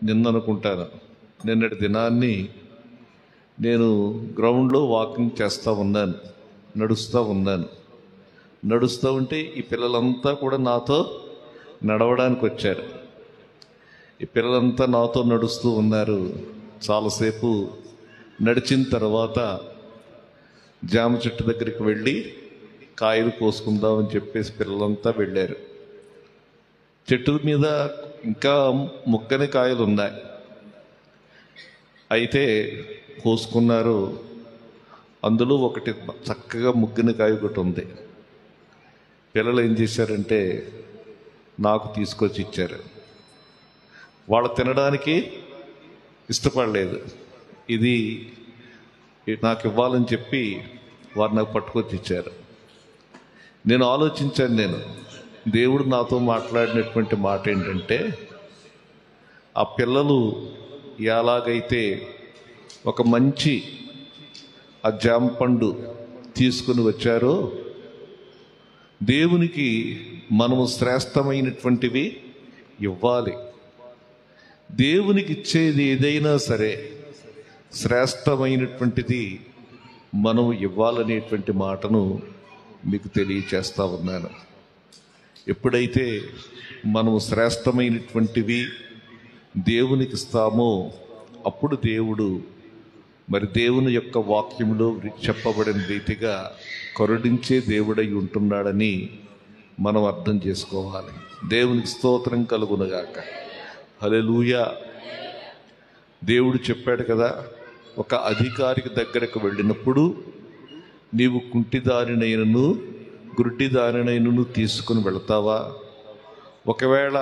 నిన్న అనుకుంటాను, నిన్నటి దినాన్ని నేను గ్రౌండ్లో వాకింగ్ చేస్తూ ఉన్నాను, నడుస్తూ ఉన్నాను. నడుస్తూ ఉంటే ఈ పిల్లలంతా కూడా నాతో నడవడానికి వచ్చారు. ఈ పిల్లలంతా నాతో నడుస్తూ ఉన్నారు. చాలాసేపు నడిచిన తర్వాత జామ చెట్టు దగ్గరికి వెళ్ళి కాయలు కోసుకుందామని చెప్పేసి పిల్లలంతా వెళ్ళారు. చెట్టు మీద ఇంకా ముగ్గని కాయలు ఉన్నాయి. అయితే కోసుకున్నారు. అందులో ఒకటి చక్కగా ముగ్గిన కాయ ఒకటి ఉంది. పిల్లలు ఏం చేశారంటే నాకు తీసుకొచ్చి ఇచ్చారు. వాళ్ళు తినడానికి ఇష్టపడలేదు. ఇది నాకు ఇవ్వాలని చెప్పి వారు నాకు పట్టుకొచ్చి ఇచ్చారు. నేను ఆలోచించాను, దేవుడు నాతో మాట్లాడినటువంటి మాట ఏంటంటే, ఆ పిల్లలు ఎలాగైతే ఒక మంచి ఆ జామ పండు తీసుకుని వచ్చారో, దేవునికి మనము శ్రేష్టమైనటువంటివి ఇవ్వాలి. దేవునికి ఇచ్చేది ఏదైనా సరే శ్రేష్టమైనటువంటిది మనం ఇవ్వాలనేటువంటి మాటను మీకు తెలియచేస్తా ఉన్నాను. ఎప్పుడైతే మనము శ్రేష్టమైనటువంటివి దేవునికి ఇస్తామో అప్పుడు దేవుడు మరి దేవుని యొక్క వాక్యంలో చెప్పబడిన రీతిగా కరుణించే దేవుడై ఉంటున్నాడని మనం అర్థం చేసుకోవాలి. దేవునికి స్తోత్రం కలుగునుగాక. హల్లెలూయా. దేవుడు చెప్పాడు కదా, ఒక అధికారికి దగ్గరకు వెళ్ళినప్పుడు నీవు కుంటిదారినైనను గుడ్డిదారినైనను తీసుకుని వెళతావా? ఒకవేళ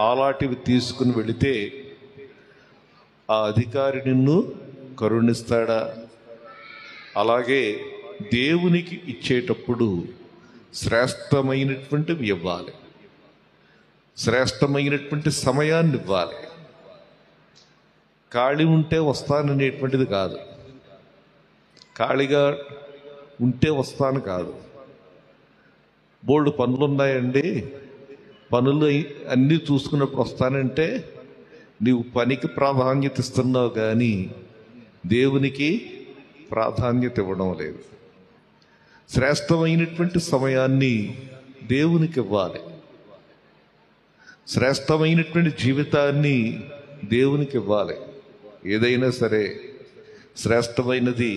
అలాంటివి తీసుకుని వెళితే ఆ అధికారి నిన్ను కరుణిస్తాడా? అలాగే దేవునికి ఇచ్చేటప్పుడు శ్రేష్టమైనటువంటివి ఇవ్వాలి, శ్రేష్టమైనటువంటి సమయాన్ని ఇవ్వాలి. ఖాళీ ఉంటే వస్తాననేటువంటిది కాదు, ఖాళీగా ఉంటే వస్తాను కాదు. బోల్డ్ పనులు ఉన్నాయండి, పనులు అన్నీ చూసుకున్నప్పుడు వస్తానంటే నీవు పనికి ప్రాధాన్యత ఇస్తున్నావు కానీ దేవునికి ప్రాధాన్యత ఇవ్వడం లేదు. శ్రేష్టమైనటువంటి సమయాన్ని దేవునికి ఇవ్వాలి, శ్రేష్టమైనటువంటి జీవితాన్ని దేవునికి ఇవ్వాలి. ఏదైనా సరే శ్రేష్టమైనది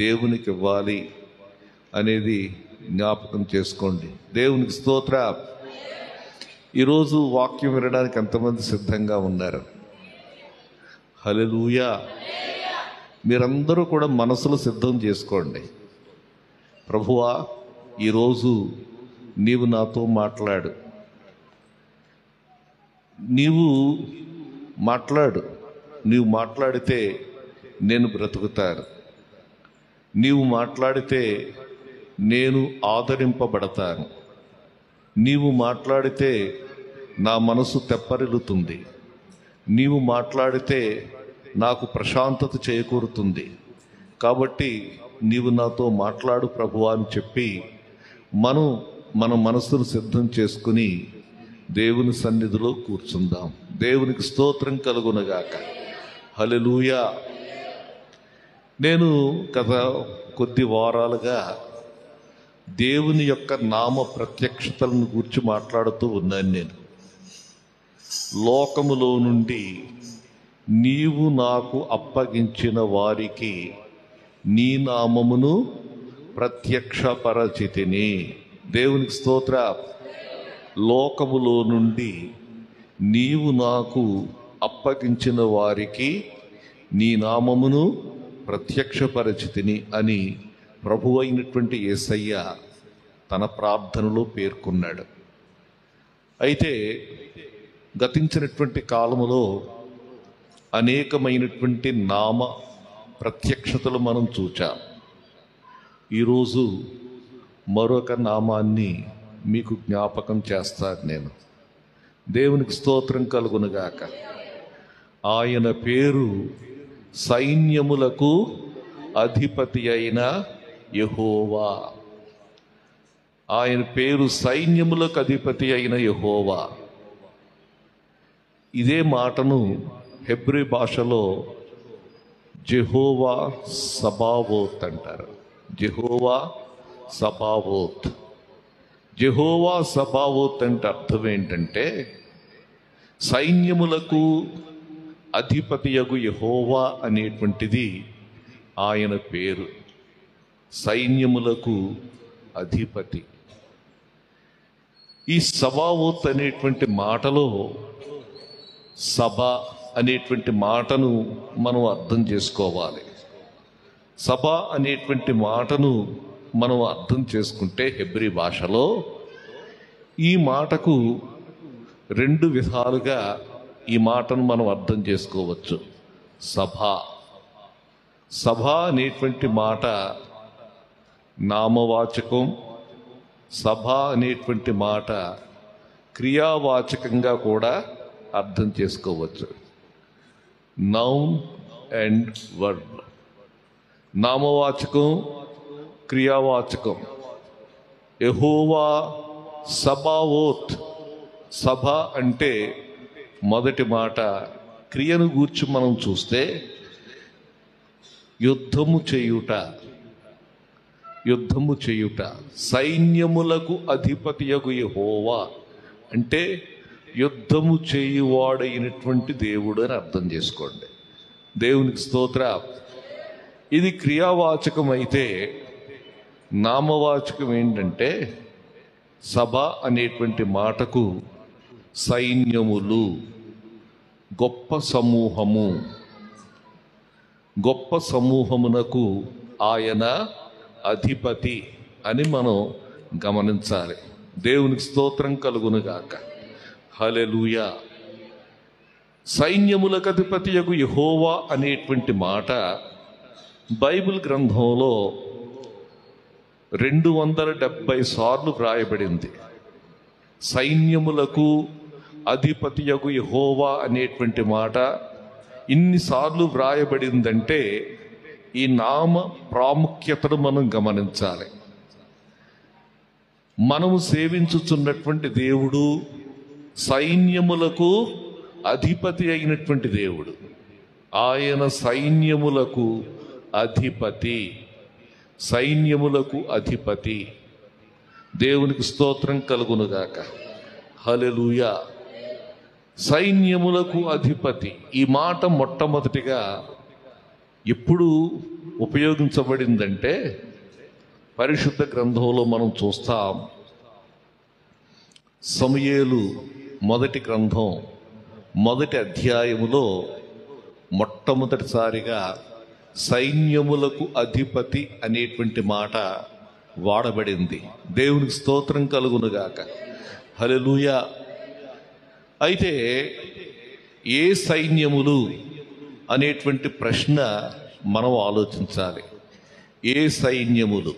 దేవునికి ఇవ్వాలి అనేది జ్ఞాపకం చేసుకోండి. దేవునికి స్తోత్రం. ఈరోజు వాక్యం వినడానికి ఎంతమంది సిద్ధంగా ఉన్నారు? హల్లెలూయా. మీరందరూ కూడా మనసులో సిద్ధం చేసుకోండి. ప్రభువా, ఈరోజు నీవు నాతో మాట్లాడు, నీవు మాట్లాడితే నేను బ్రతుకుతాను, నీవు మాట్లాడితే నేను ఆదరింపబడతాను, నీవు మాట్లాడితే నా మనసు తెప్పరిల్లుతుంది, నీవు మాట్లాడితే నాకు ప్రశాంతత చేకూరుతుంది. కాబట్టి నీవు నాతో మాట్లాడు ప్రభువా అని చెప్పి మన మనసును సిద్ధం చేసుకుని దేవుని సన్నిధిలో కూర్చుందాం. దేవునికి స్తోత్రం కలుగునుగాక. హల్లెలూయా. నేను గత కొద్ది వారాలుగా దేవుని యొక్క నామ ప్రత్యక్షతలను గురించి మాట్లాడుతూ ఉన్నాను. నేను లోకములో నుండి నీవు నాకు అప్పగించిన వారికి నీ నామమును ప్రత్యక్షపరచితిని. దేవునికి స్తోత్ర. లోకములో నుండి నీవు నాకు అప్పగించిన వారికి నీ నామమును ప్రత్యక్షపరచితిని అని ప్రభు అయినటువంటి యేసయ్య తన ప్రార్థనలో పేర్కొన్నాడు. అయితే గతించినటువంటి కాలములో అనేకమైనటువంటి నామ ప్రత్యక్షతలు మనం చూచాం. ఈరోజు మరొక నామాన్ని మీకు జ్ఞాపకం చేస్తాను నేను. దేవునికి స్తోత్రం కలుగునుగాక. ఆయన పేరు సైన్యములకు అధిపతి అయిన యెహోవా. ఆయన పేరు సైన్యములకు అధిపతి అయిన యెహోవా. ఇదే మాటను హెబ్రీ భాషలో జెహోవా సబావోత్ అంటారు. జెహోవా సబావోత్. జెహోవా సబావోత్ అంటే అర్థం ఏంటంటే సైన్యములకు అధిపతియగు యెహోవా అనేటువంటిది ఆయన పేరు. సైన్యములకు అధిపతి. ఈ సబావోత్ అనేటువంటి మాటలో సభ అనేటువంటి మాటను మనం అర్థం చేసుకోవాలి. సభ అనేటువంటి మాటను మనం అర్థం చేసుకుంటే హెబ్రీ భాషలో ఈ మాటకు రెండు విధాలుగా ఈ మాటను మనం అర్థం చేసుకోవచ్చు. సభ. సభ అనేటువంటి మాట నామవాచకం, సభ అనేటువంటి మాట క్రియావాచకంగా కూడా అర్థం చేసుకోవచ్చు. Noun and verb. నామవాచకం, క్రియావాచకం. యెహోవా సబావోత్. సభ అంటే మొదటి మాట. క్రియను గూర్చి మనం చూస్తే యుద్ధము చేయుట. యుద్ధము చేయుట. సైన్యములకు అధిపతియగు యెహోవా అంటే యుద్ధము చేయువాడైనటువంటి దేవుడు అని అర్థం చేసుకోండి. దేవునికి స్తోత్ర. ఇది క్రియావాచకం అయితే నామవాచకం ఏంటంటే సభ అనేటువంటి మాటకు సైన్యములు, గొప్ప సమూహము. గొప్ప సమూహమునకు ఆయన అధిపతి అని మనం గమనించాలి. దేవునికి స్తోత్రం కలుగునుగాక. హల్లెలూయా. సైన్యములకు అధిపతియగు యెహోవా అనేటువంటి మాట బైబిల్ గ్రంథంలో 270 సార్లు వ్రాయబడింది. సైన్యములకు అధిపతియగు యెహోవా అనేటువంటి మాట ఇన్నిసార్లు వ్రాయబడిందంటే ఈ నామ ప్రాముఖ్యతను మనం గమనించాలి. మనము సేవించుచున్నటువంటి దేవుడు సైన్యములకు అధిపతి అయినటువంటి దేవుడు. ఆయన సైన్యములకు అధిపతి. సైన్యములకు అధిపతి. దేవునికి స్తోత్రం కలుగునుగాక. హల్లెలూయా. సైన్యములకు అధిపతి. ఈ మాట మొట్టమొదటిగా ఎప్పుడు ఉపయోగించబడిందంటే పరిశుద్ధ గ్రంథంలో మనం చూస్తాం. సమూయేలు మొదటి గ్రంథం మొదటి అధ్యాయములో మొట్టమొదటిసారిగా సైన్యములకు అధిపతి అనేటువంటి మాట వాడబడింది. దేవునికి స్తోత్రం కలుగునుగాక. హల్లెలూయా. అయితే ఏ సైన్యములు అనేటువంటి ప్రశ్న మనం ఆలోచించాలి. ఏ సైన్యములు?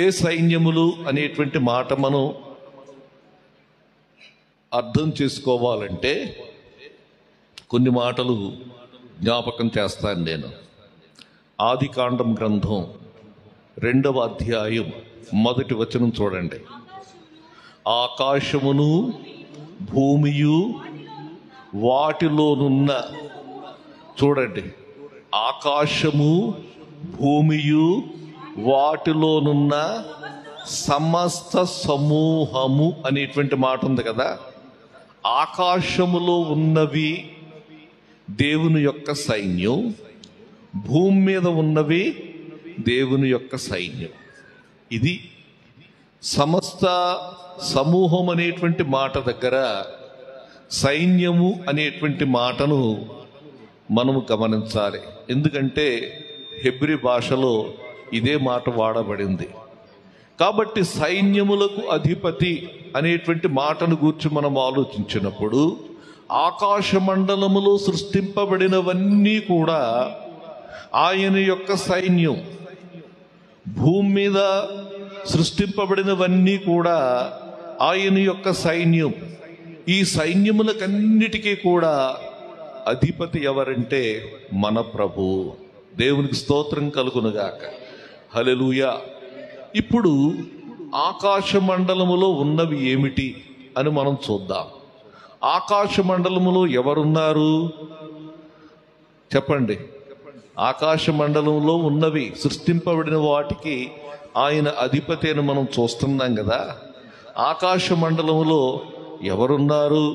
ఏ సైన్యములు అనేటువంటి మాట మనం అర్థం చేసుకోవాలంటే కొన్ని మాటలు జ్ఞాపకం చేస్తాను నేను. ఆదికాండం గ్రంథం 2వ అధ్యాయం 1వ వచనం చూడండి. ఆకాశమును భూమియు వాటిలోనున్న, చూడండి, ఆకాశము భూమియు వాటిలోనున్న సమస్త సమూహము అనేటువంటి మాట ఉంది కదా. ఆకాశములో ఉన్నవి దేవుని యొక్క సైన్యం, భూమి మీద ఉన్నవి దేవుని యొక్క సైన్యం. ఇది సమస్త సమూహం అనేటువంటి మాట దగ్గర సైన్యము అనేటువంటి మాటను మనము గమనించాలి. ఎందుకంటే హెబ్రీ భాషలో ఇదే మాట వాడబడింది. కాబట్టి సైన్యములకు అధిపతి అనేటువంటి మాటను గూర్చి మనం ఆలోచించినప్పుడు ఆకాశ మండలములో సృష్టింపబడినవన్నీ కూడా ఆయన యొక్క సైన్యం. భూమి మీద సృష్టింపబడినవన్నీ కూడా ఆయన యొక్క సైన్యం. ఈ సైన్యములకన్నిటికీ కూడా అధిపతి ఎవరంటే మన ప్రభు. దేవునికి స్తోత్రం కలుగునుగాక. హల్లెలూయా. ఇప్పుడు ఆకాశ మండలములో ఉన్నవి ఏమిటి అని మనం చూద్దాం. ఆకాశ మండలములో ఎవరున్నారు చెప్పండి. ఆకాశ మండలంలో ఉన్నవి, సృష్టింపబడిన వాటికి ఆయన అధిపతి అని మనం చూస్తున్నాం కదా. ఆకాశ మండలంలో ఎవరున్నారు?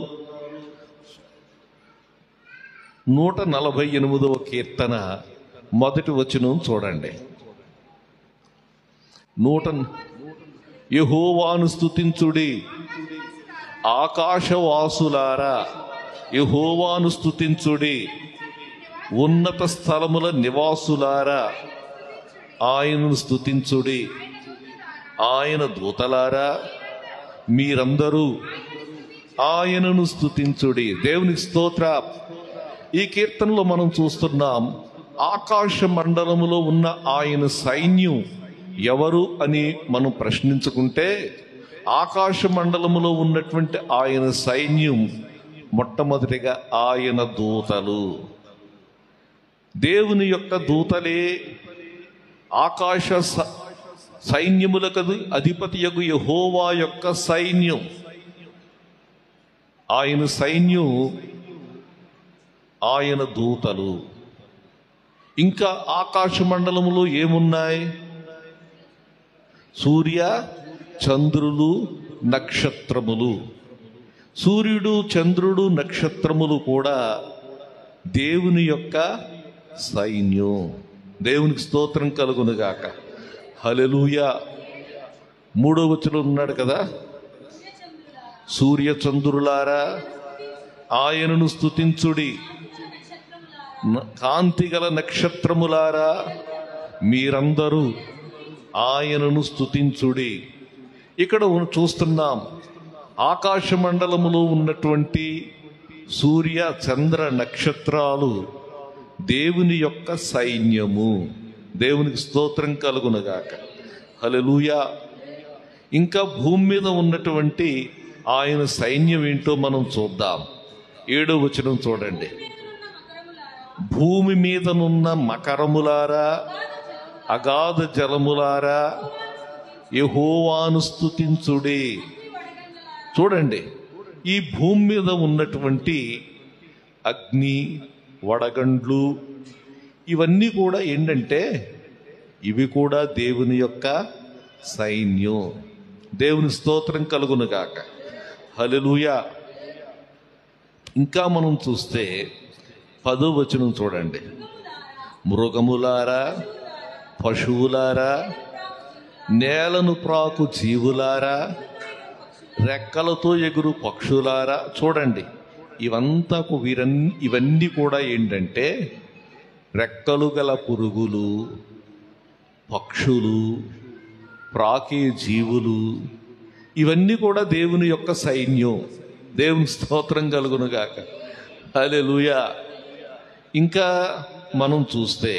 148వ కీర్తన మొదటి వచనం చూడండి. యెహోవాను స్తుతించుడి ఆకాశవాసులారా, యెహోవాను స్తుతించుడి ఉన్నత స్థలముల నివాసులారా, ఆయనను స్తుతించుడి. ఆయన దూతలారా మీరందరూ ఆయనను స్తుతించుడి. దేవునికి స్తోత్ర. ఈ కీర్తనలో మనం చూస్తున్నాం, ఆకాశ మండలములో ఉన్న ఆయన సైన్యం ఎవరు అని మనం ప్రశ్నించుకుంటే, ఆకాశ మండలములో ఉన్నటువంటి ఆయన సైన్యం మొట్టమొదటిగా ఆయన దూతలు. దేవుని యొక్క దూతలే ఆకాశ సైన్యములకు అధిపతియగు యెహోవా యొక్క సైన్యం. ఆయన సైన్యం ఆయన దూతలు. ఇంకా ఆకాశ మండలములో ఏమున్నాయి? సూర్య చంద్రులు నక్షత్రములు. సూర్యుడు చంద్రుడు నక్షత్రములు కూడా దేవుని యొక్క సైన్యం. దేవునికి స్తోత్రం కలుగునుగాక. హల్లెలూయా. 3వ వచనంలో ఉన్నాడు కదా, సూర్య చంద్రులారా ఆయనను స్తుతించుడి, కాంతి గల నక్షత్రములారా మీరందరూ ఆయనను స్తుతించుడి. ఇక్కడ చూస్తున్నాం, ఆకాశ మండలములో ఉన్నటువంటి సూర్య చంద్ర నక్షత్రాలు దేవుని యొక్క సైన్యము. దేవునికి స్తోత్రం కలుగునుగాక. హల్లెలూయా. ఇంకా భూమి మీద ఉన్నటువంటి ఆయన సైన్యం ఏంటో మనం చూద్దాం. 7వ వచనం చూడండి. భూమి మీదనున్న మకరములారా, అగాధ జలములారా యెహోవాను స్తుతించుడి. చూడండి, ఈ భూమి మీద ఉన్నటువంటి అగ్ని, వడగండ్లు ఇవన్నీ కూడా ఏంటంటే, ఇవి కూడా దేవుని యొక్క సైన్యం. దేవుని స్తోత్రం కలుగునుగాక. హల్లెలూయా. ఇంకా మనం చూస్తే 10వ వచనం చూడండి. మృగములారా, పశువులారా, నేలను ప్రాకు జీవులారా, రెక్కలతో ఎగురు పక్షులారా. చూడండి, ఇవన్నీ కూడా ఏంటంటే రెక్కలు గల పురుగులు, పక్షులు, ప్రాకే జీవులు, ఇవన్నీ కూడా దేవుని యొక్క సైన్యం. దేవుని స్తోత్రం కలుగునుగాక. హల్లెలూయా. ఇంకా మనం చూస్తే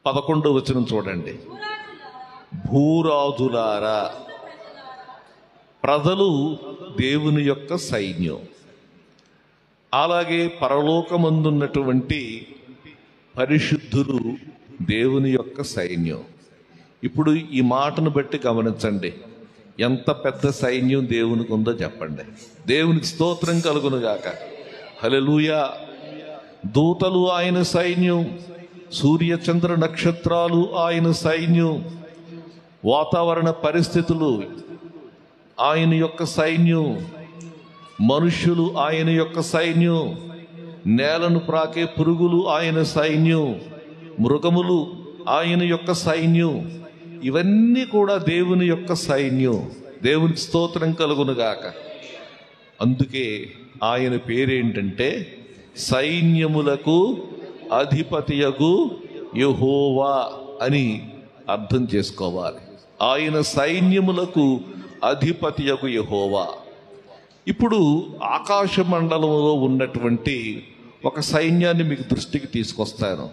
11వ వచనం చూడండి. భూరాజులారా, ప్రజలు దేవుని యొక్క సైన్యం. అలాగే పరలోకమందున్నటువంటి పరిశుద్ధులు దేవుని యొక్క సైన్యం. ఇప్పుడు ఈ మాటను బట్టి గమనించండి, ఎంత పెద్ద సైన్యం దేవునికి ఉందో చెప్పండి. దేవునికి స్తోత్రం కలుగునుగాక. హల్లెలూయా. దూతలు ఆయన సైన్యం, సూర్య చంద్ర నక్షత్రాలు ఆయన సైన్యం, వాతావరణ పరిస్థితులు ఆయన యొక్క సైన్యం, మనుష్యులు ఆయన యొక్క సైన్యం, నేలను ప్రాకే పురుగులు ఆయన సైన్యం, మృగములు ఆయన యొక్క సైన్యం, ఇవన్నీ కూడా దేవుని యొక్క సైన్యం. దేవునికి స్తోత్రం కలుగునుగాక. అందుకే ఆయన పేరేంటంటే సైన్యములకు అధిపతియగు యెహోవా అని అర్థం చేసుకోవాలి. ఆయన సైన్యములకు అధిపతియగు యెహోవా. ఇప్పుడు ఆకాశ మండలంలో ఉన్నటువంటి ఒక సైన్యాన్ని మీకు దృష్టికి తీసుకొస్తాను.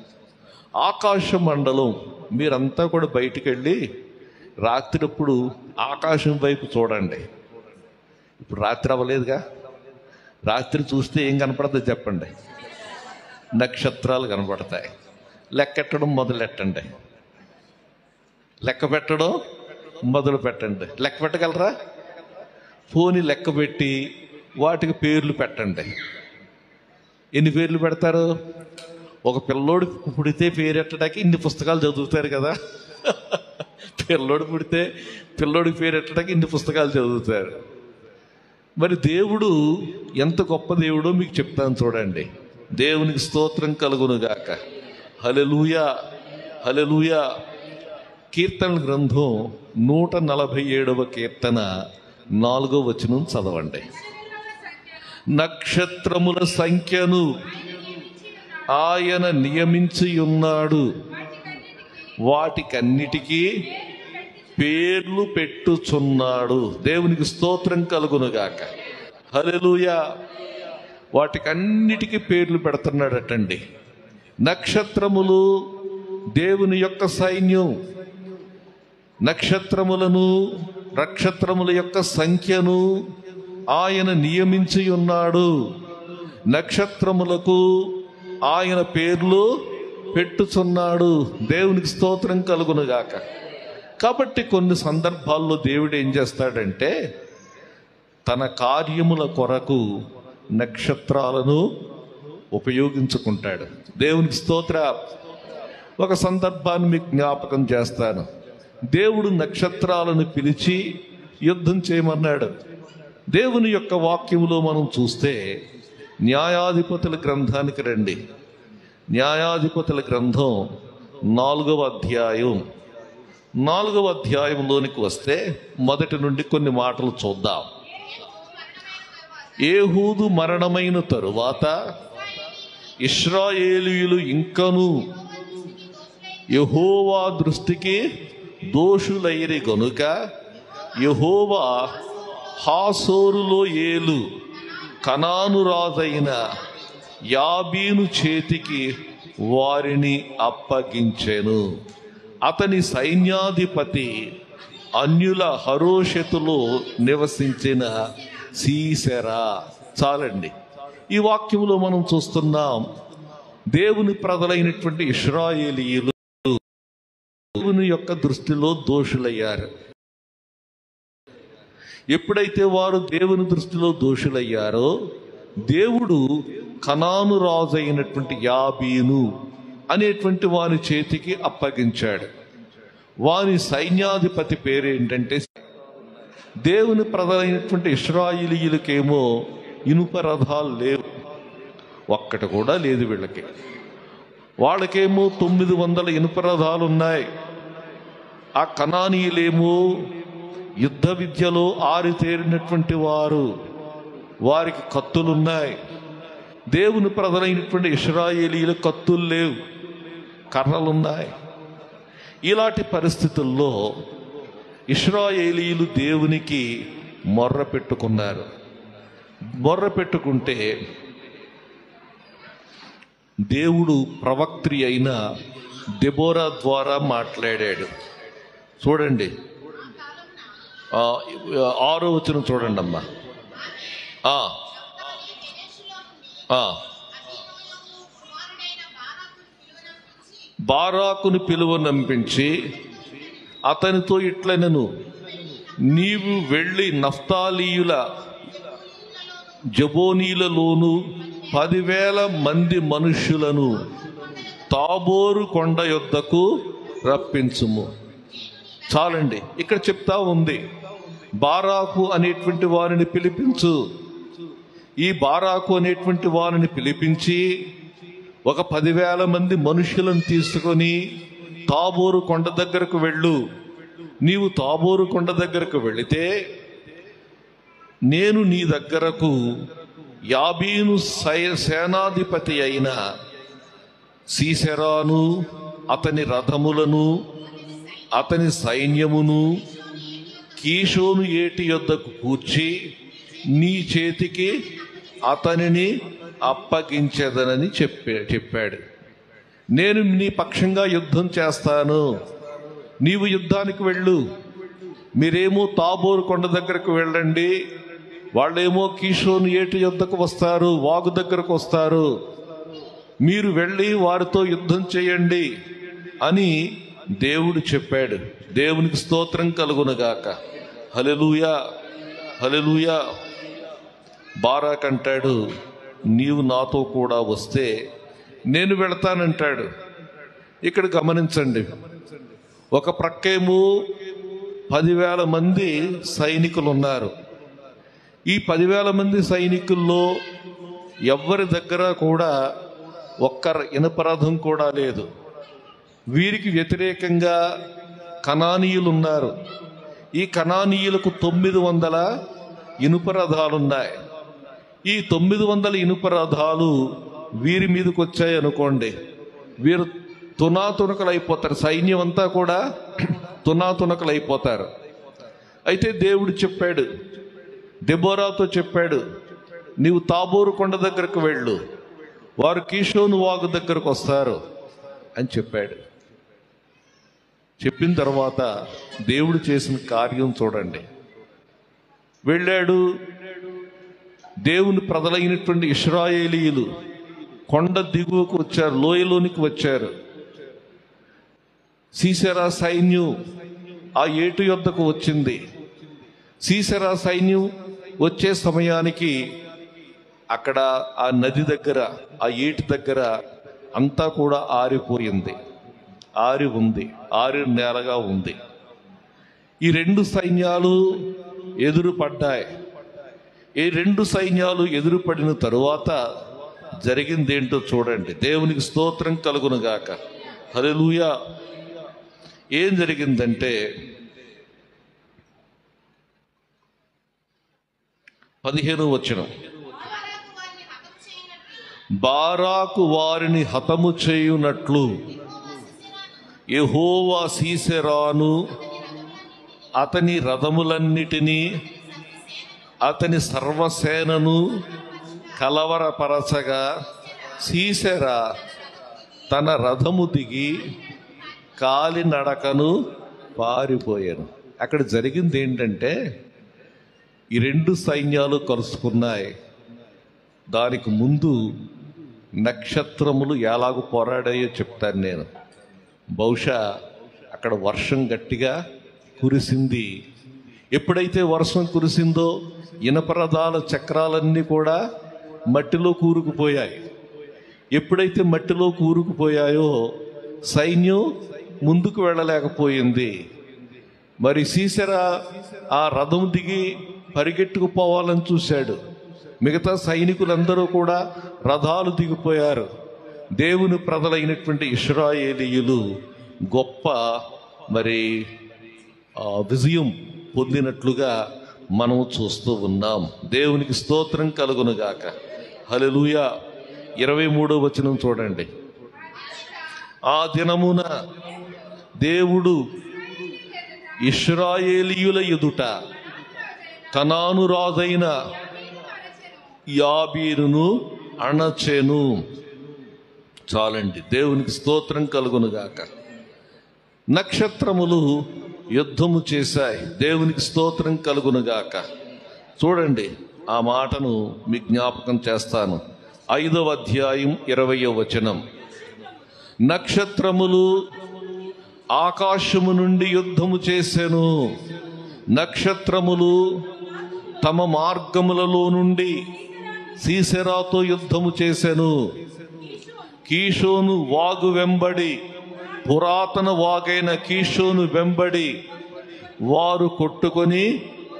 ఆకాశ మండలం, మీరంతా కూడా బయటికి వెళ్ళి రాత్రిప్పుడు ఆకాశం వైపు చూడండి. ఇప్పుడు రాత్రి అవ్వలేదుగా, రాత్రి చూస్తే ఏం కనపడుతుంది చెప్పండి? నక్షత్రాలు కనపడతాయి. లెక్కెట్టడం మొదలెట్టండి, లెక్క పెట్టడం మొదలు పెట్టండి. లెక్క పెట్టగలరా? పోని లెక్క పెట్టి వాటికి పేర్లు పెట్టండి. ఎన్ని పేర్లు పెడతారు? ఒక పిల్లోడు పుడితే పేరెట్టడానికి ఇన్ని పుస్తకాలు చదువుతారు కదా. పిల్లోడు పుడితే పిల్లోడికి పేరెట్టడానికి ఇన్ని పుస్తకాలు చదువుతారు. మరి దేవుడు ఎంత గొప్ప దేవుడో మీకు చెప్తాను చూడండి. దేవునికి స్తోత్రం కలుగునుగాక. హల్లెలూయా, హల్లెలూయా. కీర్తనల గ్రంథం 147వ కీర్తన 4వ వచనం చదవండి. నక్షత్రముల సంఖ్యను ఆయన నియమించి ఉన్నాడు, వాటికన్నిటికీ పేర్లు పెట్టుచున్నాడు. దేవునికి స్తోత్రం కలుగునుగాక. హల్లెలూయా. వాటికన్నిటికీ పేర్లు పెడుతున్నాడటండి. నక్షత్రములు దేవుని యొక్క సైన్యం. నక్షత్రముల యొక్క సంఖ్యను ఆయన నియమించి ఉన్నాడు. నక్షత్రములకు ఆయన పేర్లు పెట్టుచున్నాడు. దేవునికి స్తోత్రం కలుగునుగాక. కాబట్టి కొన్ని సందర్భాల్లో దేవుడు ఏం చేస్తాడంటే తన కార్యముల కొరకు నక్షత్రాలను ఉపయోగించుకుంటాడు. దేవునికి స్తోత్ర. ఒక సందర్భాన్ని మీకు జ్ఞాపకం చేస్తాను. దేవుడు నక్షత్రాలను పిలిచి యుద్ధం చేయమన్నాడు. దేవుని యొక్క వాక్యములో మనం చూస్తే న్యాయాధిపతుల గ్రంథానికి రండి. న్యాయాధిపతుల గ్రంథం 4వ అధ్యాయం. 4వ అధ్యాయంలోనికి వస్తే మొదటి నుండి కొన్ని మాటలు చూద్దాం. ఏహూదు మరణమైన తరువాత ఇశ్రాయేలీయులు ఇంకను యెహోవా దృష్టికి దోషులైరి గనుక యెహోవా హాసోరులో ఏలు కనాను రాజైన యాబీను చేతికి వారిని అప్పగించెను. అతని సైన్యాధిపతి అన్యుల హరోషెతులో నివసించిన సీసెరా. చాలండి. ఈ వాక్యంలో మనం చూస్తున్నాం దేవుని ప్రజలైనటువంటి ఇశ్రాయేలీయులు దేవుని యొక్క దృష్టిలో దోషులయ్యారు. ఎప్పుడైతే వారు దేవుని దృష్టిలో దోషులయ్యారో దేవుడు కనాను రాజు అయినటువంటి యాబీను అనేటువంటి వాని చేతికి అప్పగించాడు. వాని సైన్యాధిపతి పేరేంటంటే, దేవుని ప్రజలైనటువంటి ఇశ్రాయేలీయులకేమో ఇనుప రథాలు లేవు, ఒక్కటి కూడా లేదు వీళ్ళకి. వాళ్ళకేమో 900 ఇనుప రథాలు ఉన్నాయి. ఆ కనానీయులేమో యుద్ధ విద్యలో ఆరితేరినటువంటి వారు, వారికి కత్తులున్నాయి. దేవుని ప్రజలైనటువంటి ఇశ్రాయేలీయుల కత్తులు లేవు, కర్రలున్నాయి. ఇలాంటి పరిస్థితుల్లో ఇశ్రాయేలీయులు దేవునికి మొర్ర పెట్టుకున్నారు. మొర్ర పెట్టుకుంటే దేవుడు ప్రవక్త్రి అయిన దెబోరా ద్వారా మాట్లాడాడు. చూడండి 6వ వచనం చూడండి అమ్మా. బారాకును పిలువనంపించి అతనితో ఇట్లనెను, నీవు వెళ్ళి నఫ్తాలీయుల జబోనీలలోను 10,000 మంది మనుష్యులను తాబోరు కొండ యొద్దకు రప్పించుము. చాలండి. ఇక్కడ చెప్తా ఉంది, బారాకు అనేటువంటి వారిని పిలిపించు. ఈ బారాకు అనేటువంటి వారిని పిలిపించి ఒక 10,000 మంది మనుషులను తీసుకొని తాబోరు కొండ దగ్గరకు వెళ్ళు. నీవు తాబోరు కొండ దగ్గరకు వెళితే నేను నీ దగ్గరకు యాబీను సేనాధిపతి అయిన సీసెరాను, అతని రథములను, అతని సైన్యమును కీషోను ఏటి యొద్దకు కూర్చి నీ చేతికి అతనిని అప్పగించేదనని చెప్పాడు. నేను నీ పక్షంగా యుద్ధం చేస్తాను, నీవు యుద్ధానికి వెళ్ళు. మీరేమో తాబోరు కొండ దగ్గరకు వెళ్ళండి, వాళ్ళేమో కీషోను ఏటి యొద్దకు వస్తారు, వాగు దగ్గరకు వస్తారు. మీరు వెళ్ళి వారితో యుద్ధం చేయండి అని దేవుడు చెప్పాడు. దేవునికి స్తోత్రం కలుగునుగాక. హల్లెలూయా. హల్లెలూయా. బారాక్ అంటాడు, నీవు నాతో కూడా వస్తే నేను వెళతానంటాడు. ఇక్కడ గమనించండి, ఒక ప్రక్కేమో 10,000 మంది సైనికులు ఉన్నారు. ఈ 10,000 మంది సైనికుల్లో ఎవ్వరి దగ్గర కూడా ఒక్క ఇనపరథం కూడా లేదు. వీరికి వ్యతిరేకంగా కనానీయులు ఉన్నారు. ఈ కనానీయులకు 900 ఇనుపరథాలున్నాయి. ఈ 900 ఇనుపరథాలు వీరి మీదకి వచ్చాయి అనుకోండి, వీరు తునాతునకలు అయిపోతారు. సైన్యం అంతా కూడా తునాతునకలు అయిపోతారు. అయితే దేవుడు చెప్పాడు, దెబోరాతో చెప్పాడు, నీవు తాబోరు కొండ దగ్గరకు వెళ్ళు, వారు కీషోను వాగు దగ్గరకు వస్తారు అని చెప్పాడు. చెప్పిన తర్వాత దేవుడు చేసిన కార్యం చూడండి. వెళ్ళాడు. దేవుని ప్రజలైనటువంటి ఇశ్రాయేలీయులు కొండ దిగువకు వచ్చారు, లోయలోనికి వచ్చారు. సీసెరా సైన్యం ఆ ఏటు యొద్దకు వచ్చింది. సీసెరా సైన్యం వచ్చే సమయానికి అక్కడ ఆ నది దగ్గర, ఆ ఏటి దగ్గర అంతా కూడా ఆరిపోయింది, ఆరి ఉంది, ఆరి నేలగా ఉంది. ఈ 2 సైన్యాలు ఎదురు పడ్డాయి. ఈ 2 సైన్యాలు ఎదురుపడిన తరువాత జరిగిందేంటో చూడండి. దేవునికి స్తోత్రం కలుగును గాక. హల్లెలూయా. ఏం జరిగిందంటే 15వ వచనం, బారాకు వారిని హతము చేయునట్లు యెహోవా సీసెరాను, అతని రథములన్నిటినీ, అతని సర్వసేనను కలవరపరచగా సీసెరా తన రథము దిగి కాలినడకను పారిపోయాను. అక్కడ జరిగింది ఏంటంటే, ఈ 2 సైన్యాలు కలుసుకున్నాయి. దానికి ముందు నక్షత్రములు ఎలాగూ పోరాడాయో చెప్తాను నేను. బహుశా అక్కడ వర్షం గట్టిగా కురిసింది. ఎప్పుడైతే వర్షం కురిసిందో ఇనపరథాల చక్రాలన్నీ కూడా మట్టిలో కూరుకుపోయాయి. ఎప్పుడైతే మట్టిలో కూరుకుపోయాయో సైన్యం ముందుకు వెళ్ళలేకపోయింది. మరి సీసెరా ఆ రథం దిగి పరిగెట్టుకుపోవాలని చూశాడు. మిగతా సైనికులందరూ కూడా రథాలు దిగిపోయారు. దేవుని ప్రజలైనటువంటి ఇశ్రాయేలీయులు గొప్ప మరి విజయం పొందినట్లుగా మనం చూస్తూ ఉన్నాం. దేవునికి స్తోత్రం కలుగునుగాక. హల్లెలూయా. 23వ వచనం చూడండి. ఆ దినమున దేవుడు ఇశ్రాయేలీయుల ఎదుట కనాను రాజైన యాబీరును అణచెను. చాలండి. దేవునికి స్తోత్రం కలుగునుగాక. నక్షత్రములు యుద్ధము చేశాయి. దేవునికి స్తోత్రం కలుగునుగాక. చూడండి, ఆ మాటను మీ జ్ఞాపకం చేస్తాను. 5వ అధ్యాయం 20వ వచనం. నక్షత్రములు ఆకాశము నుండి యుద్ధము చేసెను. నక్షత్రములు తమ మార్గములలో నుండి సీసెరాతో యుద్ధము చేసెను. కీషోను వాగు వెంబడి, పురాతన వాగైన కీషోను వెంబడి వారు కొట్టుకొని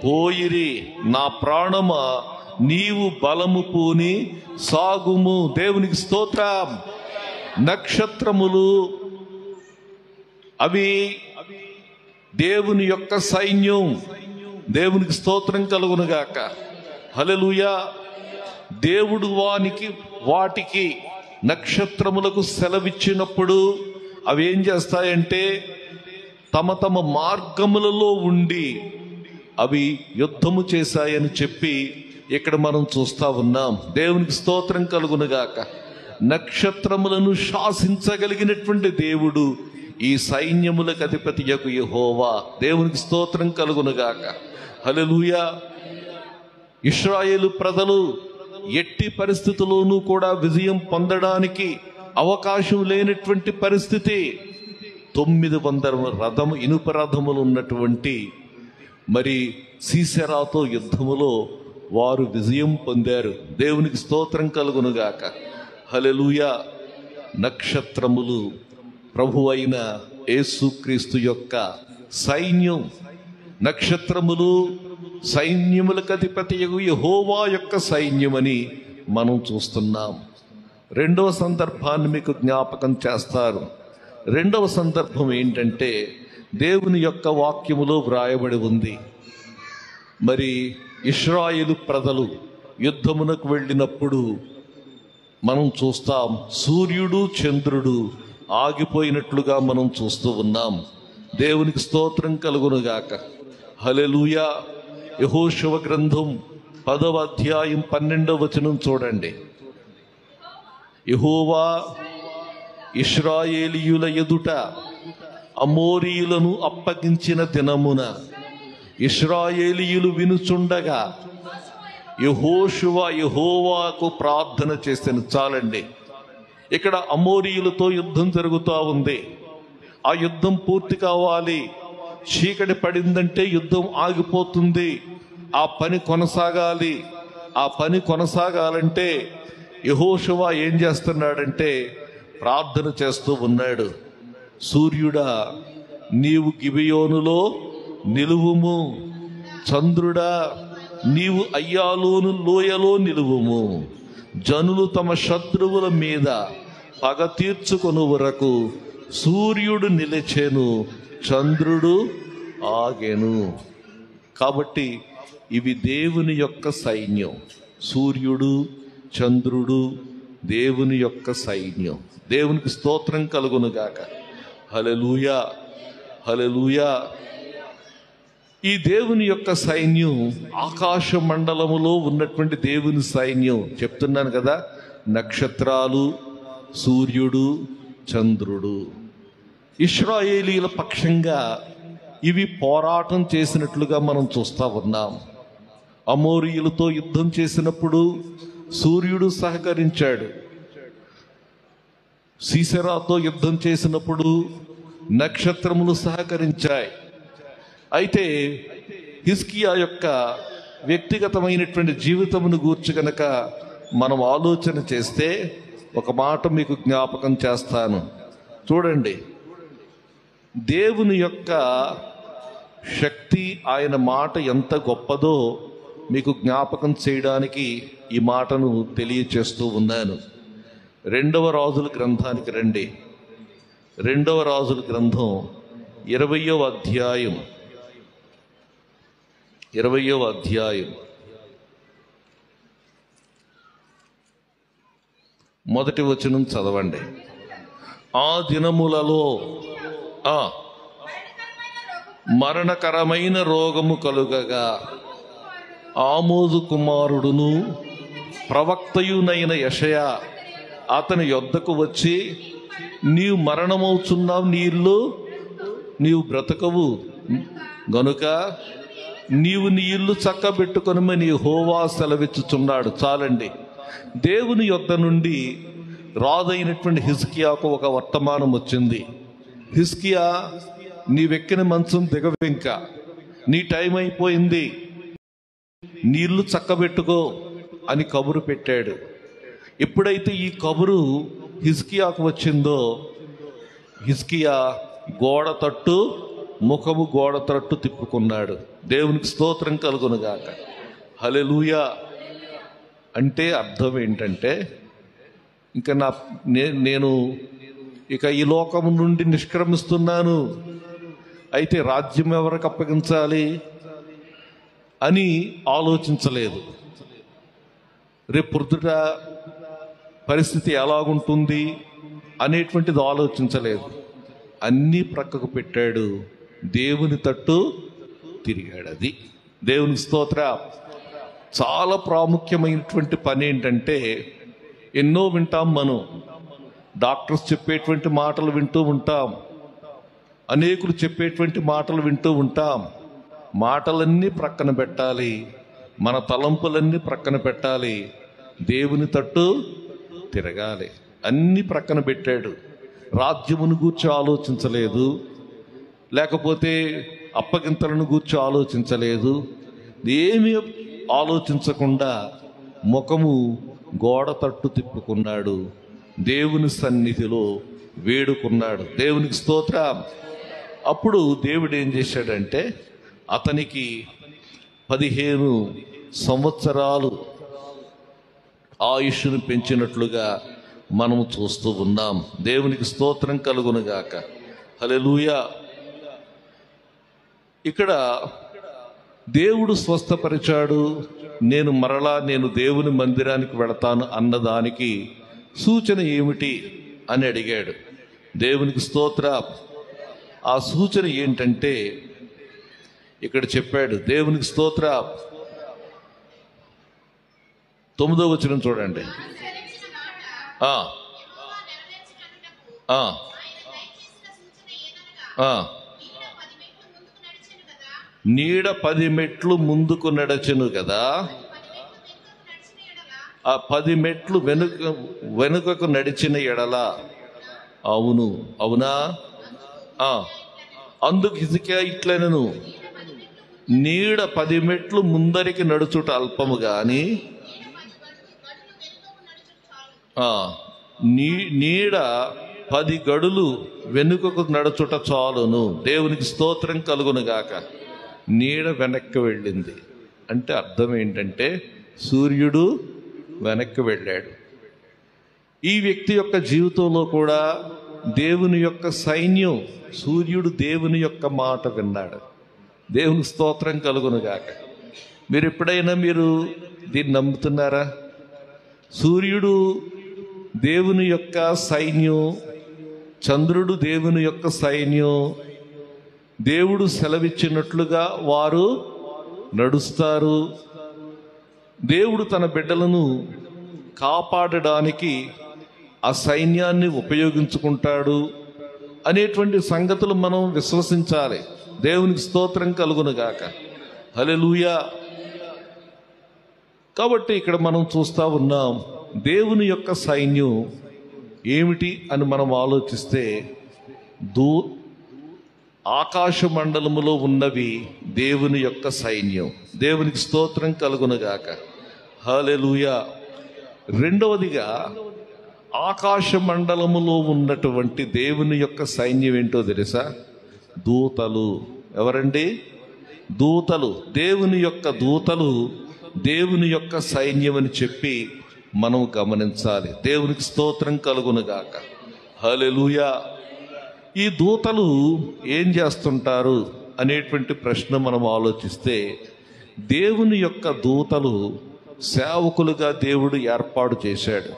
పోయిరి. నా ప్రాణమా, నీవు బలము పూని సాగుము. దేవునికి స్తోత్రం. నక్షత్రములు అవి దేవుని యొక్క సైన్యం. దేవునికి స్తోత్రం కలుగునుగాక. హల్లెలూయా. దేవుడు వాటికి నక్షత్రములకు సెలవిచ్చినప్పుడు అవి ఏం చేస్తాయంటే తమ తమ మార్గములలో ఉండి అవి యుద్ధము చేశాయని చెప్పి ఇక్కడ మనం చూస్తా ఉన్నాం. దేవునికి స్తోత్రం కలుగునుగాక. నక్షత్రములను శాసించగలిగినటువంటి దేవుడు ఈ సైన్యములకు అధిపతియగు యెహోవా. దేవునికి స్తోత్రం కలుగునుగాక. హల్లెలూయా. ఇశ్రాయేలు ప్రజలు ఎట్టి పరిస్థితుల్లోనూ కూడా విజయం పొందడానికి అవకాశం లేనటువంటి పరిస్థితి. 900 ఇనుప రథములు ఉన్నటువంటి మరి సీసెరాతో యుద్ధములో వారు విజయం పొందారు. దేవునికి స్తోత్రం కలుగునుగాక. హల్లెలూయా. నక్షత్రములు ప్రభు అయిన యేసుక్రీస్తు యొక్క సైన్యం. నక్షత్రములు సైన్యములకు అధిపతియగు యెహోవా యొక్క సైన్యమని మనం చూస్తున్నాం. రెండవ సందర్భాన్ని మీకు జ్ఞాపకం చేస్తారు. రెండవ సందర్భం ఏంటంటే దేవుని యొక్క వాక్యములో వ్రాయబడి ఉంది. మరి ఇశ్రాయేలు ప్రజలు యుద్ధమునకు వెళ్ళినప్పుడు మనం చూస్తాం, సూర్యుడు చంద్రుడు ఆగిపోయినట్లుగా మనం చూస్తూ ఉన్నాం. దేవునికి స్తోత్రం కలుగునుగాక. హల్లెలూయా. యెహోషువ గ్రంథం 10వ అధ్యాయం 12వ వచనం చూడండి. యెహోవా ఇశ్రాయేలీయుల ఎదుట అమోరీయులను అప్పగించిన దినమున ఇశ్రాయేలీయులు వినుచుండగా యెహోషువ యెహోవాకు ప్రార్థన చేసిన. చాలండి, ఇక్కడ అమోరీయులతో యుద్ధం జరుగుతూ ఉంది. ఆ యుద్ధం పూర్తి కావాలి. చీకటి పడిందంటే యుద్ధం ఆగిపోతుంది. ఆ పని కొనసాగాలి. ఆ పని కొనసాగాలంటే యెహోషువ ఏం చేస్తున్నాడంటే ప్రార్థన చేస్తూ ఉన్నాడు. సూర్యుడా నీవు గిబియోనులో నిలువుము, చంద్రుడా నీవు అయ్యాలోను లోయలో నిలువుము. జనులు తమ శత్రువుల మీద పగ తీర్చుకొను వరకు సూర్యుడు నిలిచెను, చంద్రుడు ఆగెను. కాబట్టి ఇవి దేవుని యొక్క సైన్యం. సూర్యుడు చంద్రుడు దేవుని యొక్క సైన్యం. దేవునికి స్తోత్రం కలుగునుగాక. హల్లెలూయా. హల్లెలూయా. ఈ దేవుని యొక్క సైన్యం ఆకాశ మండలములో ఉన్నటువంటి దేవుని సైన్యం. చెప్తున్నాను కదా, నక్షత్రాలు, సూర్యుడు, చంద్రుడు. ఇశ్రాయేలీల పక్షంగా ఇవి పోరాటం చేసినట్లుగా మనం చూస్తూ ఉన్నాం. అమోరీయులతో యుద్ధం చేసినప్పుడు సూర్యుడు సహకరించాడు. సీసెరాతో యుద్ధం చేసినప్పుడు నక్షత్రములు సహకరించాయి. అయితే హిజ్కియా యొక్క వ్యక్తిగతమైనటువంటి జీవితమును గూర్చి కనుక మనం ఆలోచన చేస్తే ఒక మాట మీకు జ్ఞాపకం చేస్తాను. చూడండి, దేవుని యొక్క శక్తి, ఆయన మాట ఎంత గొప్పదో మీకు జ్ఞాపకం చేయడానికి ఈ మాటను తెలియచేస్తూ ఉన్నాను. 2వ రాజుల గ్రంథానికి రండి. 2వ రాజుల గ్రంథం 20వ అధ్యాయం 20వ అధ్యాయం 1వ వచనం చదవండి. ఆ దినములలో మరణకరమైన రోగము కలుగగా ఆమోజు కుమారుడును ప్రవక్తయునైన యెషయా అతని యొద్దకు వచ్చి, నీవు మరణమవుచున్నావు, నీవు బ్రతకవు గనుక నీవు నీ ఇల్లు చక్కబెట్టుకొనమని యెహోవా సెలవిచ్చుచున్నాడు. చాలండి, దేవుని యొద్ద నుండి రాజైనటువంటి హిజ్కియాకు ఒక వర్తమానం వచ్చింది. హిజ్కియా, నీవెక్కిన మంచం దిగవింక, నీ టైం అయిపోయింది, నీ ఇల్లు చక్కబెట్టుకో అని కబురు పెట్టాడు. ఎప్పుడైతే ఈ కబురు హిజ్కియాకు వచ్చిందో, హిజ్కియా గోడ తట్టు ముఖము గోడ తట్టు తిప్పుకున్నాడు. దేవునికి స్తోత్రం కలుగునుగాక. హల్లెలూయా. అంటే అర్థం ఏంటంటే, ఇంకా నేను ఇక ఈ లోకం నుండి నిష్క్రమిస్తున్నాను, అయితే రాజ్యం ఎవరికి అప్పగించాలి అని ఆలోచించలేదు. రేపు పొద్దుట పరిస్థితి ఎలాగుంటుంది అనేటువంటిది ఆలోచించలేదు. అన్నీ ప్రక్కకు పెట్టాడు, దేవుని తట్టు తిరిగాడు. అది దేవునికి స్తోత్ర. చాలా ప్రాముఖ్యమైనటువంటి పని ఏంటంటే, ఎన్నో వింటాం మనం, డాక్టర్స్ చెప్పేటువంటి మాటలు వింటూ ఉంటాం, అనేకులు చెప్పేటువంటి మాటలు వింటూ ఉంటాం. మాటలన్నీ ప్రక్కన పెట్టాలి, మన తలంపులన్నీ ప్రక్కన పెట్టాలి, దేవుని తట్టు తిరగాలి. అన్నీ ప్రక్కన పెట్టాడు. రాజ్యమును గూర్చి ఆలోచించలేదు, లేకపోతే అప్పగింతలను గూర్చి ఆలోచించలేదు. ఏమీ ఆలోచించకుండా ముఖము గోడ తట్టు తిప్పుకున్నాడు, దేవుని సన్నిధిలో వేడుకున్నాడు. దేవునికి స్తోత్రం. అప్పుడు దేవుడు ఏం చేశాడంటే అతనికి 15 సంవత్సరాలు ఆయుష్ను పెంచినట్లుగా మనము చూస్తూ ఉన్నాం. దేవునికి స్తోత్రం కలుగునుగాక. హల్లెలూయా. ఇక్కడ దేవుడు స్వస్థపరిచాడు, నేను దేవుని మందిరానికి వెళతాను అన్నదానికి సూచన ఏమిటి అని అడిగాడు. దేవునికి స్తోత్రం. ఆ సూచన ఏంటంటే ఇక్కడ చెప్పాడు. దేవునికి స్తోత్రం. 9వ వచనం చూడండి. నీడ 10 మెట్లు ముందుకు నడచెను కదా, ఆ 10 మెట్లు వెనుకకు నడిచిన ఎడల. అవునా? అందుకు హిజ్కియా ఇట్లనెను, నీడ 10 మెట్లు ముందరికి నడుచుట అల్పము గాని నీడ 10 గడులు వెనుకకు నడుచుట చాలును. దేవునికి స్తోత్రం కలుగునుగాక. నీడ వెనక్కి వెళ్ళింది అంటే అర్థం ఏంటంటే సూర్యుడు వెనక్కి వెళ్ళాడు. ఈ వ్యక్తి యొక్క జీవితంలో కూడా దేవుని యొక్క సైన్యం, సూర్యుడు దేవుని యొక్క మాట విన్నాడు. దేవుని స్తోత్రం కలుగునుగాక. మీరు ఎప్పుడైనా దీన్ని నమ్ముతున్నారా? సూర్యుడు దేవుని యొక్క సైన్యం, చంద్రుడు దేవుని యొక్క సైన్యం. దేవుడు సెలవిచ్చినట్లుగా వారు నడుస్తారు. దేవుడు తన బిడ్డలను కాపాడడానికి ఆ సైన్యాన్ని ఉపయోగించుకుంటాడు అనేటువంటి సంగతులు మనం విశ్వసించాలి. దేవునికి స్తోత్రం కలుగునుగాక. హల్లెలూయా. కాబట్టి ఇక్కడ మనం చూస్తూ ఉన్నాం దేవుని యొక్క సైన్యం ఏమిటి అని మనం ఆలోచిస్తే ఆకాశ మండలములో ఉన్నవి దేవుని యొక్క సైన్యం. దేవునికి స్తోత్రం కలుగునుగాక. హల్లెలూయా. రెండవదిగా ఆకాశ మండలములో ఉన్నటువంటి దేవుని యొక్క సైన్యం ఏంటో తెలుసా? దూతలు. ఎవరండి? దూతలు. దేవుని యొక్క దూతలు దేవుని యొక్క సైన్యం అని చెప్పి మనం గమనించాలి. దేవునికి స్తోత్రం కలుగునుగాక. హల్లెలూయా. ఈ దూతలు ఏం చేస్తుంటారు అనేటువంటి ప్రశ్న మనం ఆలోచిస్తే దేవుని యొక్క దూతలు సేవకులుగా దేవుడు ఏర్పాటు చేశాడు.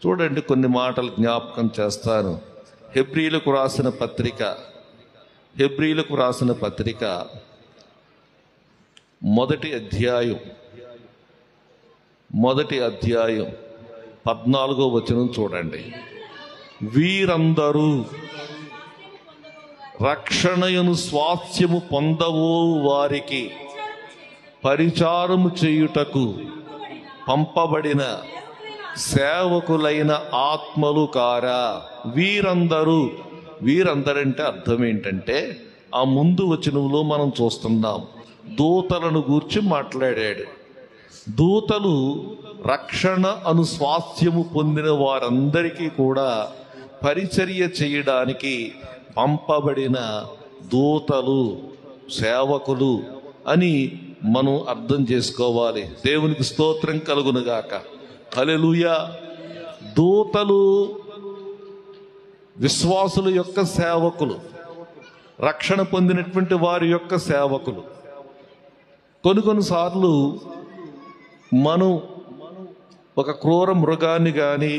చూడండి, కొన్ని మాటలు జ్ఞాపకం చేస్తాను. హెబ్రీలకు రాసిన పత్రిక మొదటి అధ్యాయం 14వ వచనం చూడండి. వీరందరూ రక్షణయను స్వాస్థ్యము పొందవో వారికి పరిచారము చేయుటకు పంపబడిన సేవకులైన ఆత్మలు కారా. వీరందరంటే అర్థం ఏంటంటే ఆ ముందు వచనంలో మనం చూస్తున్నాం దూతలను గూర్చి మాట్లాడాడు. దూతలు రక్షణ అను స్వాస్థ్యము పొందిన వారందరికీ కూడా పరిచర్య చేయడానికి పంపబడిన దూతలు, సేవకులు అని మనం అర్థం చేసుకోవాలి. దేవునికి స్తోత్రం కలుగునుగాక. హల్లెలూయా. దూతలు విశ్వాసుల యొక్క సేవకులు, రక్షణ పొందినటువంటి వారి యొక్క సేవకులు. కొన్నిసార్లు మనం ఒక క్రూర మృగాన్ని కానీ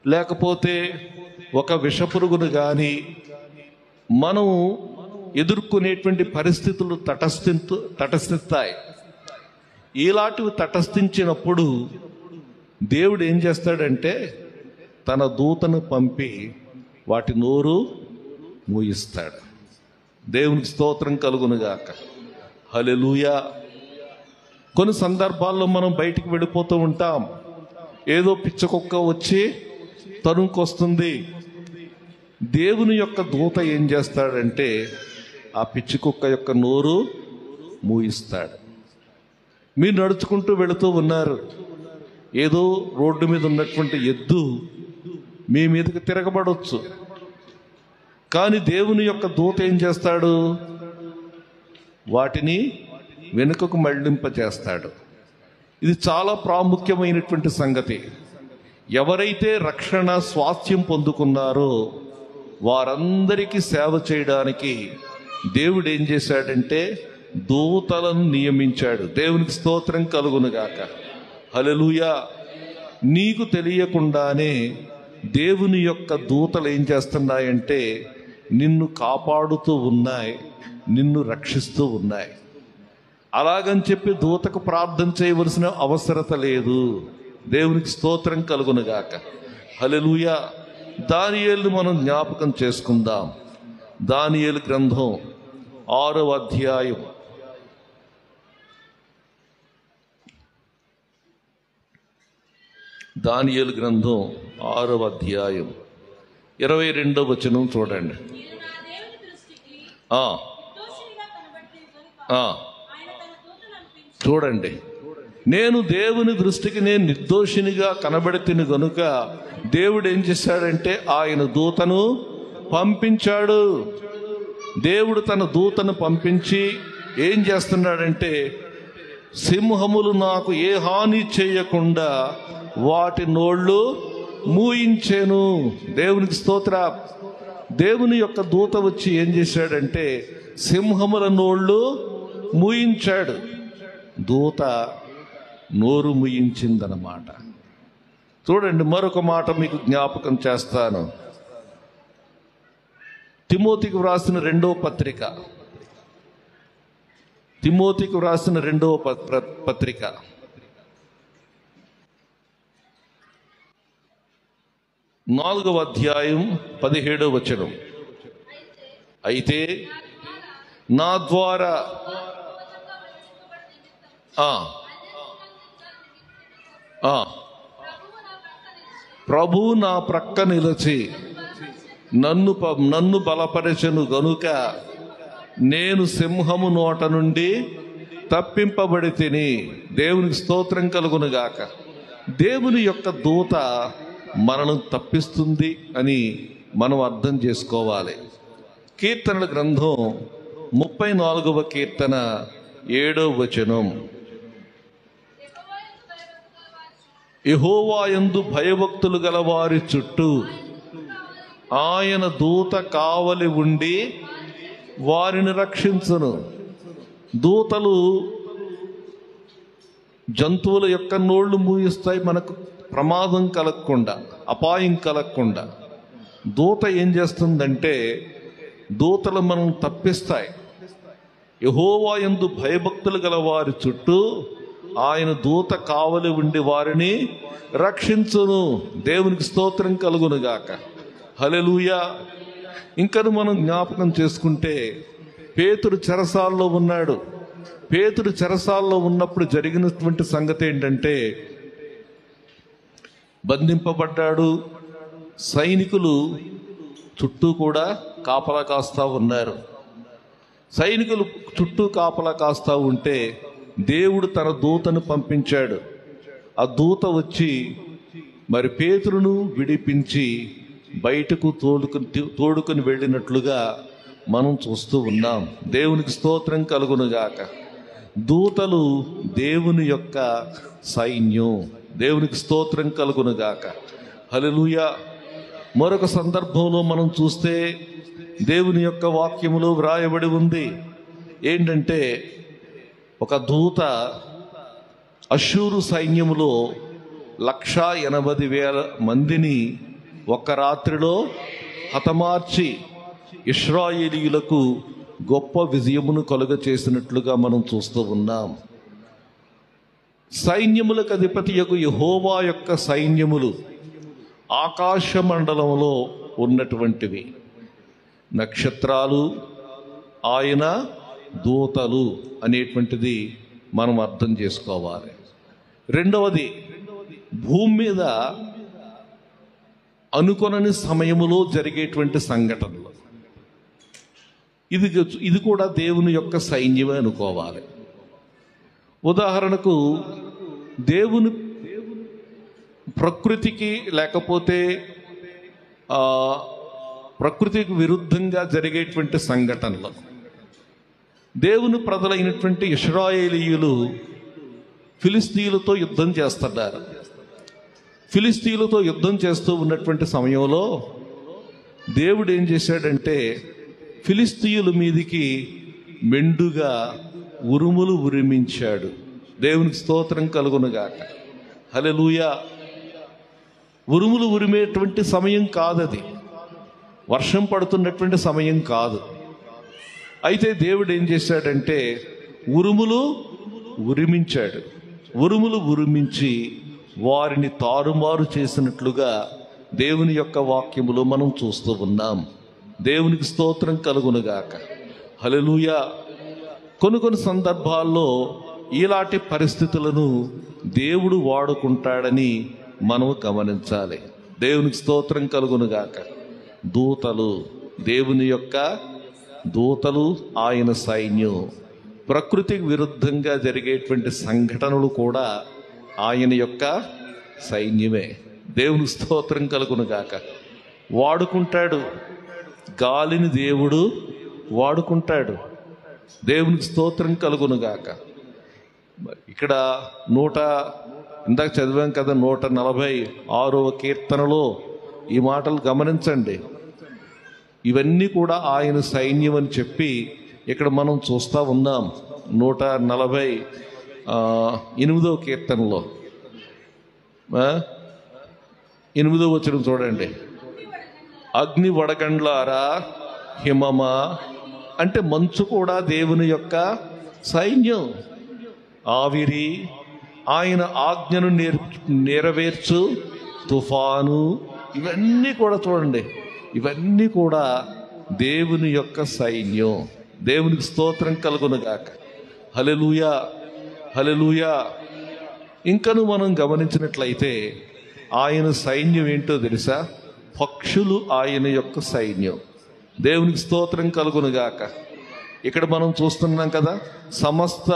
లేకపోతే ఒక విషపురుగును కానీ మనం ఎదుర్కొనేటువంటి పరిస్థితులు తటస్థిస్తాయి. ఇలాంటివి తటస్థించినప్పుడు దేవుడు ఏం చేస్తాడంటే తన దూతను పంపి వాటి నోరు మూయిస్తాడు. దేవునికి స్తోత్రం కలుగునుగాక. హల్లెలూయా. కొన్ని సందర్భాల్లో మనం బయటికి వెళ్ళిపోతూ ఉంటాం. ఏదో పిచ్చకుక్క వచ్చి తరుముకొస్తుంది. దేవుని యొక్క దూత ఏం చేస్తాడంటే ఆ పిచ్చి కుక్క యొక్క నోరు మూయిస్తాడు. మీరు నడుచుకుంటూ వెళుతూ ఉన్నారు, ఏదో రోడ్డు మీద ఉన్నటువంటి ఎద్దు మీ మీదకి తిరగబడవచ్చు, కానీ దేవుని యొక్క దూత ఏం చేస్తాడు? వాటిని వెనుకకు మళ్లింపచేస్తాడు. ఇది చాలా ప్రాముఖ్యమైనటువంటి సంగతి. ఎవరైతే రక్షణ స్వాస్థ్యం పొందుకున్నారో వారందరికీ సేవ చేయడానికి దేవుడు ఏం చేశాడంటే దూతలను నియమించాడు. దేవునికి స్తోత్రం కలుగునుగాక. హల్లెలూయా. నీకు తెలియకుండానే దేవుని యొక్క దూతలు ఏం చేస్తున్నాయంటే నిన్ను కాపాడుతూ ఉన్నాయి, నిన్ను రక్షిస్తూ ఉన్నాయి. అలాగని చెప్పి దూతకు ప్రార్థన చేయవలసిన అవసరత లేదు. దేవునికి స్తోత్రం కలుగునుగాక. హల్లెలూయా. దానియేలును మనం జ్ఞాపకం చేసుకుందాం. దానియేలు గ్రంథం 6వ అధ్యాయం దానియేలు గ్రంథం 6వ అధ్యాయం 22వ వచనం చూడండి. చూడండి, నేను దేవుని దృష్టికి నేను నిర్దోషినిగా కనబడితిని గనుక దేవుడు ఏం చేశాడంటే ఆయన దూతను పంపించాడు. దేవుడు తన దూతను పంపించి ఏం చేస్తున్నాడంటే సింహములు నాకు ఏ హాని చేయకుండా వాటి నోళ్ళు మూయించెను. దేవునికి స్తోత్ర. దేవుని యొక్క దూత వచ్చి ఏం చేశాడంటే సింహముల నోళ్ళు మూయించాడు. దూత నోరు ముయించిందన్నమాట. చూడండి, మరొక మాట మీకు జ్ఞాపకం చేస్తాను. తిమోతికి వ్రాసిన 2వ పత్రిక, తిమోతికి వ్రాసిన 2వ పత్రిక 4వ అధ్యాయం 17వ వచనం. అయితే నా ద్వారా ప్రభు నా ప్రక్క నిలిచి నన్ను బలపరచెను గనుక నేను సింహము నోట నుండి తప్పింపబడి తిని. దేవునికి స్తోత్రం కలుగునుగాక. దేవుని యొక్క దూత మనను తప్పిస్తుంది అని మనం అర్థం చేసుకోవాలి. కీర్తనల గ్రంథం 34వ కీర్తన 7వ వచనం. యెహోవా యందు భయభక్తులు గలవారి చుట్టూ ఆయన దూత కావలి ఉండి వారిని రక్షించును. దూతలు జంతువుల యొక్క నోళ్లు మూయిస్తాయి, మనకు ప్రమాదం కలగకుండా, అపాయం కలగకుండా. దూత ఏం చేస్తుందంటే దూతలు మనం తప్పిస్తాయి. యెహోవా యందు భయభక్తులు గల వారి చుట్టూ ఆయన దూత కావలి ఉండి వారిని రక్షించును. దేవునికి స్తోత్రం కలుగునుగాక. హల్లెలూయా. ఇంకను మనం జ్ఞాపకం చేసుకుంటే పేతురు చెరసాల్లో ఉన్నాడు. పేతురు చెరసాల్లో ఉన్నప్పుడు జరిగినటువంటి సంగతి ఏంటంటే బంధింపబడ్డాడు. సైనికులు చుట్టూ కూడా కాపలా కాస్తా ఉన్నారు. సైనికులు చుట్టూ కాపలా కాస్తా ఉంటే దేవుడు తన దూతను పంపించాడు. ఆ దూత వచ్చి మరి పేతురును విడిపించి బయటకు తోడుకొని వెళ్ళినట్లుగా మనం చూస్తూ ఉన్నాం. దేవునికి స్తోత్రం కలుగునుగాక. దూతలు దేవుని యొక్క సైన్యం. దేవునికి స్తోత్రం కలుగునుగాక. హల్లెలూయా. మరొక సందర్భంలో మనం చూస్తే దేవుని యొక్క వాక్యములో వ్రాయబడి ఉంది ఏంటంటే ఒక దూత అష్షూరు సైన్యములో 180,000 మందిని ఒక్క రాత్రిలో హతమార్చి ఇశ్రాయేలీయులకు గొప్ప విజయమును కలుగ చేసినట్లుగా మనం చూస్తూ ఉన్నాం. సైన్యములకు అధిపతియగు యెహోవా యొక్క సైన్యములు ఆకాశ మండలంలో ఉన్నటువంటివి. నక్షత్రాలు ఆయన దూతలు అనేటువంటిది మనం అర్థం చేసుకోవాలి. రెండవది, భూమి మీద అనుకొనని సమయములో జరిగేటువంటి సంఘటనలు. ఇది కూడా దేవుని యొక్క సైన్యమే అనుకోవాలి. ఉదాహరణకు దేవుని ప్రకృతికి లేకపోతే ప్రకృతికి విరుద్ధంగా జరిగేటువంటి సంఘటనలు, దేవుని ప్రజలైనటువంటి ఇశ్రాయేలీయులు ఫిలిస్తీయులతో యుద్ధం చేస్తున్నారు. ఫిలిస్తీయులతో యుద్ధం చేస్తూ ఉన్నటువంటి సమయంలో దేవుడు ఏం చేశాడంటే ఫిలిస్తీయుల మీదికి మెండుగా ఉరుములు ఉరిమించాడు. దేవునికి స్తోత్రం కలుగునుగాక. హల్లెలూయా. ఉరుములు ఉరిమేటువంటి సమయం కాదది, వర్షం పడుతున్నటువంటి సమయం కాదు. అయితే దేవుడు ఏం చేశాడంటే ఉరుములు ఉరిమించాడు. ఉరుములు ఉరిమించి వారిని తారుమారు చేసినట్లుగా దేవుని యొక్క వాక్యములో మనం చూస్తూ ఉన్నాం. దేవునికి స్తోత్రం కలుగునుగాక. హల్లెలూయా. కొన్ని సందర్భాల్లో ఇలాంటి పరిస్థితులను దేవుడు వాడుకుంటాడని మనం గమనించాలి. దేవునికి స్తోత్రం కలుగునుగాక. దూతలు, దేవుని యొక్క దూతలు, ఆయన సైన్యం, ప్రకృతికి విరుద్ధంగా జరిగేటువంటి సంఘటనలు కూడా ఆయన యొక్క సైన్యమే. దేవునికి స్తోత్రం కలుగునుగాక. వాడుకుంటాడు, గాలిని దేవుడు వాడుకుంటాడు. దేవునికి స్తోత్రం కలుగునుగాక. ఇక్కడ ఇందాక చదివాం కదా 146వ కీర్తనలో ఈ మాటలు గమనించండి. ఇవన్నీ కూడా ఆయన సైన్యం అని చెప్పి ఇక్కడ మనం చూస్తూ ఉన్నాం. 148వ కీర్తనలో 8వ వచనం చూడండి. అగ్ని వడగండ్లారా హిమమా అంటే మంచు కూడా దేవుని యొక్క సైన్యం. ఆవిరి, ఆయన ఆజ్ఞను నెరవేర్చు తుఫాను, ఇవన్నీ కూడా చూడండి, ఇవన్నీ కూడా దేవుని యొక్క సైన్యం. దేవునికి స్తోత్రం కలుగునుగాక. హల్లెలూయా, హల్లెలూయా. ఇంకను మనం గమనించినట్లయితే ఆయన సైన్యం ఏంటో తెలుసా? పక్షులు ఆయన యొక్క సైన్యం. దేవునికి స్తోత్రం కలుగునుగాక. ఇక్కడ మనం చూస్తున్నాం కదా, సమస్త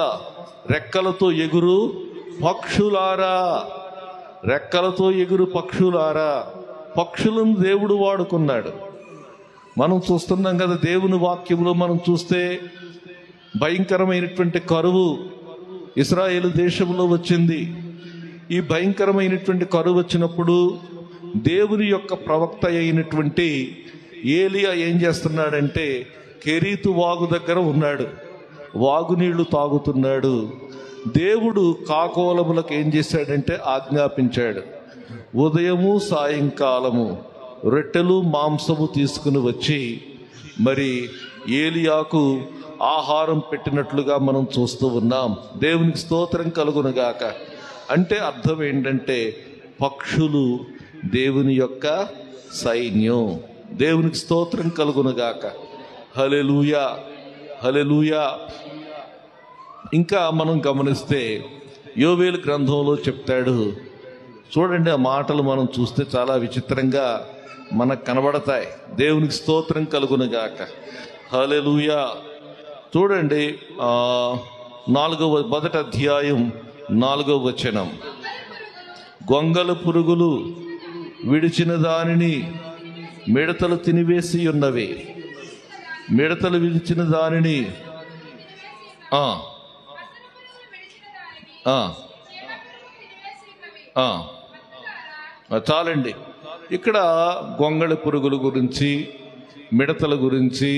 రెక్కలతో ఎగురు పక్షులారా, రెక్కలతో ఎగురు పక్షులారా. పక్షులను దేవుడు వాడుకున్నాడు. మనం చూస్తున్నాం కదా, దేవుని వాక్యంలో మనం చూస్తే భయంకరమైనటువంటి కరువు ఇశ్రాయేలు దేశంలో వచ్చింది. ఈ భయంకరమైనటువంటి కరువు వచ్చినప్పుడు దేవుని యొక్క ప్రవక్త అయినటువంటి ఏలియా ఏం చేస్తున్నాడంటే కెరీతు వాగు దగ్గర ఉన్నాడు, వాగు నీళ్లు తాగుతున్నాడు. దేవుడు కాకోలములకు ఏం చేశాడంటే ఆజ్ఞాపించాడు, ఉదయము సాయంకాలము రొట్టెలు మాంసము తీసుకుని వచ్చి మరి ఏలియాకు ఆహారం పెట్టినట్లుగా మనం చూస్తూ ఉన్నాం. దేవునికి స్తోత్రం కలుగునుగాక. అంటే అర్థం ఏంటంటే పక్షులు దేవుని యొక్క సైన్యం. దేవునికి స్తోత్రం కలుగునుగాక. హల్లెలూయా, హల్లెలూయా. ఇంకా మనం గమనిస్తే యోవేలు గ్రంథంలో చెప్తాడు. చూడండి, ఆ మాటలు మనం చూస్తే చాలా విచిత్రంగా మనకు కనబడతాయి. దేవునికి స్తోత్రం కలుగునుగాక. హల్లెలూయా. చూడండి, 4వ అధ్యాయం 4వ వచనం. గొంగళ పురుగులు విడిచిన దానిని మిడతలు తినివేసి ఉన్నవి. మిడతలు విడిచిన దానిని చాలండి. ఇక్కడ గొంగళ పురుగుల గురించి, మిడతల గురించి,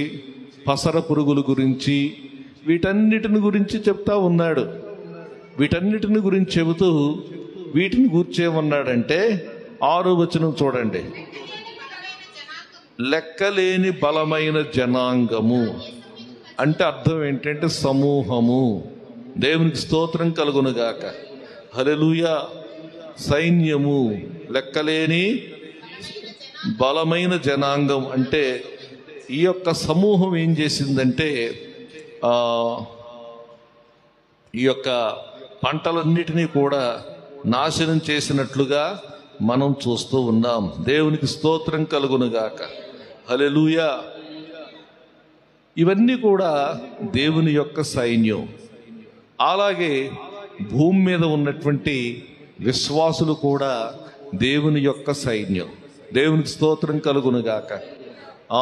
పసర పురుగుల గురించి, వీటన్నిటిని గురించి చెప్తా ఉన్నాడు. వీటన్నిటిని గురించి చెబుతూ వీటిని గూర్చేమన్నాడంటే 6వ వచనం చూడండి. లెక్కలేని బలమైన జనాంగము అంటే అర్థం ఏంటంటే సమూహము. దేవునికి స్తోత్రం కలుగునుగాక. హల్లెలూయా. సైన్యము, లెక్కలేని బలమైన జనాంగం అంటే ఈ యొక్క సమూహం ఏం చేసిందంటే ఈ యొక్క పంటలన్నిటినీ కూడా నాశనం చేసినట్లుగా మనం చూస్తూ ఉన్నాం. దేవునికి స్తోత్రం కలుగునుగాక. హల్లెలూయా. ఇవన్నీ కూడా దేవుని యొక్క సైన్యం. అలాగే భూమి మీద ఉన్నటువంటి విశ్వాసులు కూడా దేవుని యొక్క సైన్యం. దేవునికి స్తోత్రం కలుగునుగాక.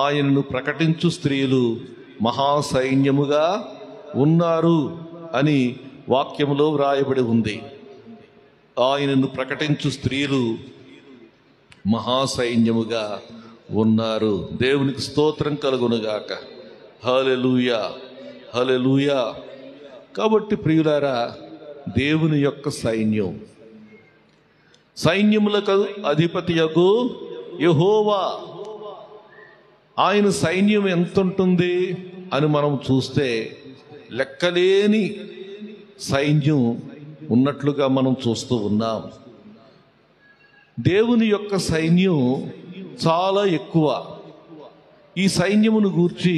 ఆయనను ప్రకటించు స్త్రీలు మహాసైన్యముగా ఉన్నారు అని వాక్యములో వ్రాయబడి ఉంది. ఆయనను ప్రకటించు స్త్రీలు మహాసైన్యముగా ఉన్నారు. దేవునికి స్తోత్రం కలుగునుగాక. హల్లెలూయా, హల్లెలూయా. కాబట్టి ప్రియులారా, దేవుని యొక్క సైన్యం, సైన్యములకు అధిపతియగు యెహోవా, ఆయన సైన్యం ఎంత ఉంటుంది అని మనం చూస్తే లెక్కలేని సైన్యం ఉన్నట్లుగా మనం చూస్తూ ఉన్నాం. దేవుని యొక్క సైన్యం చాలా ఎక్కువ. ఈ సైన్యమును గూర్చి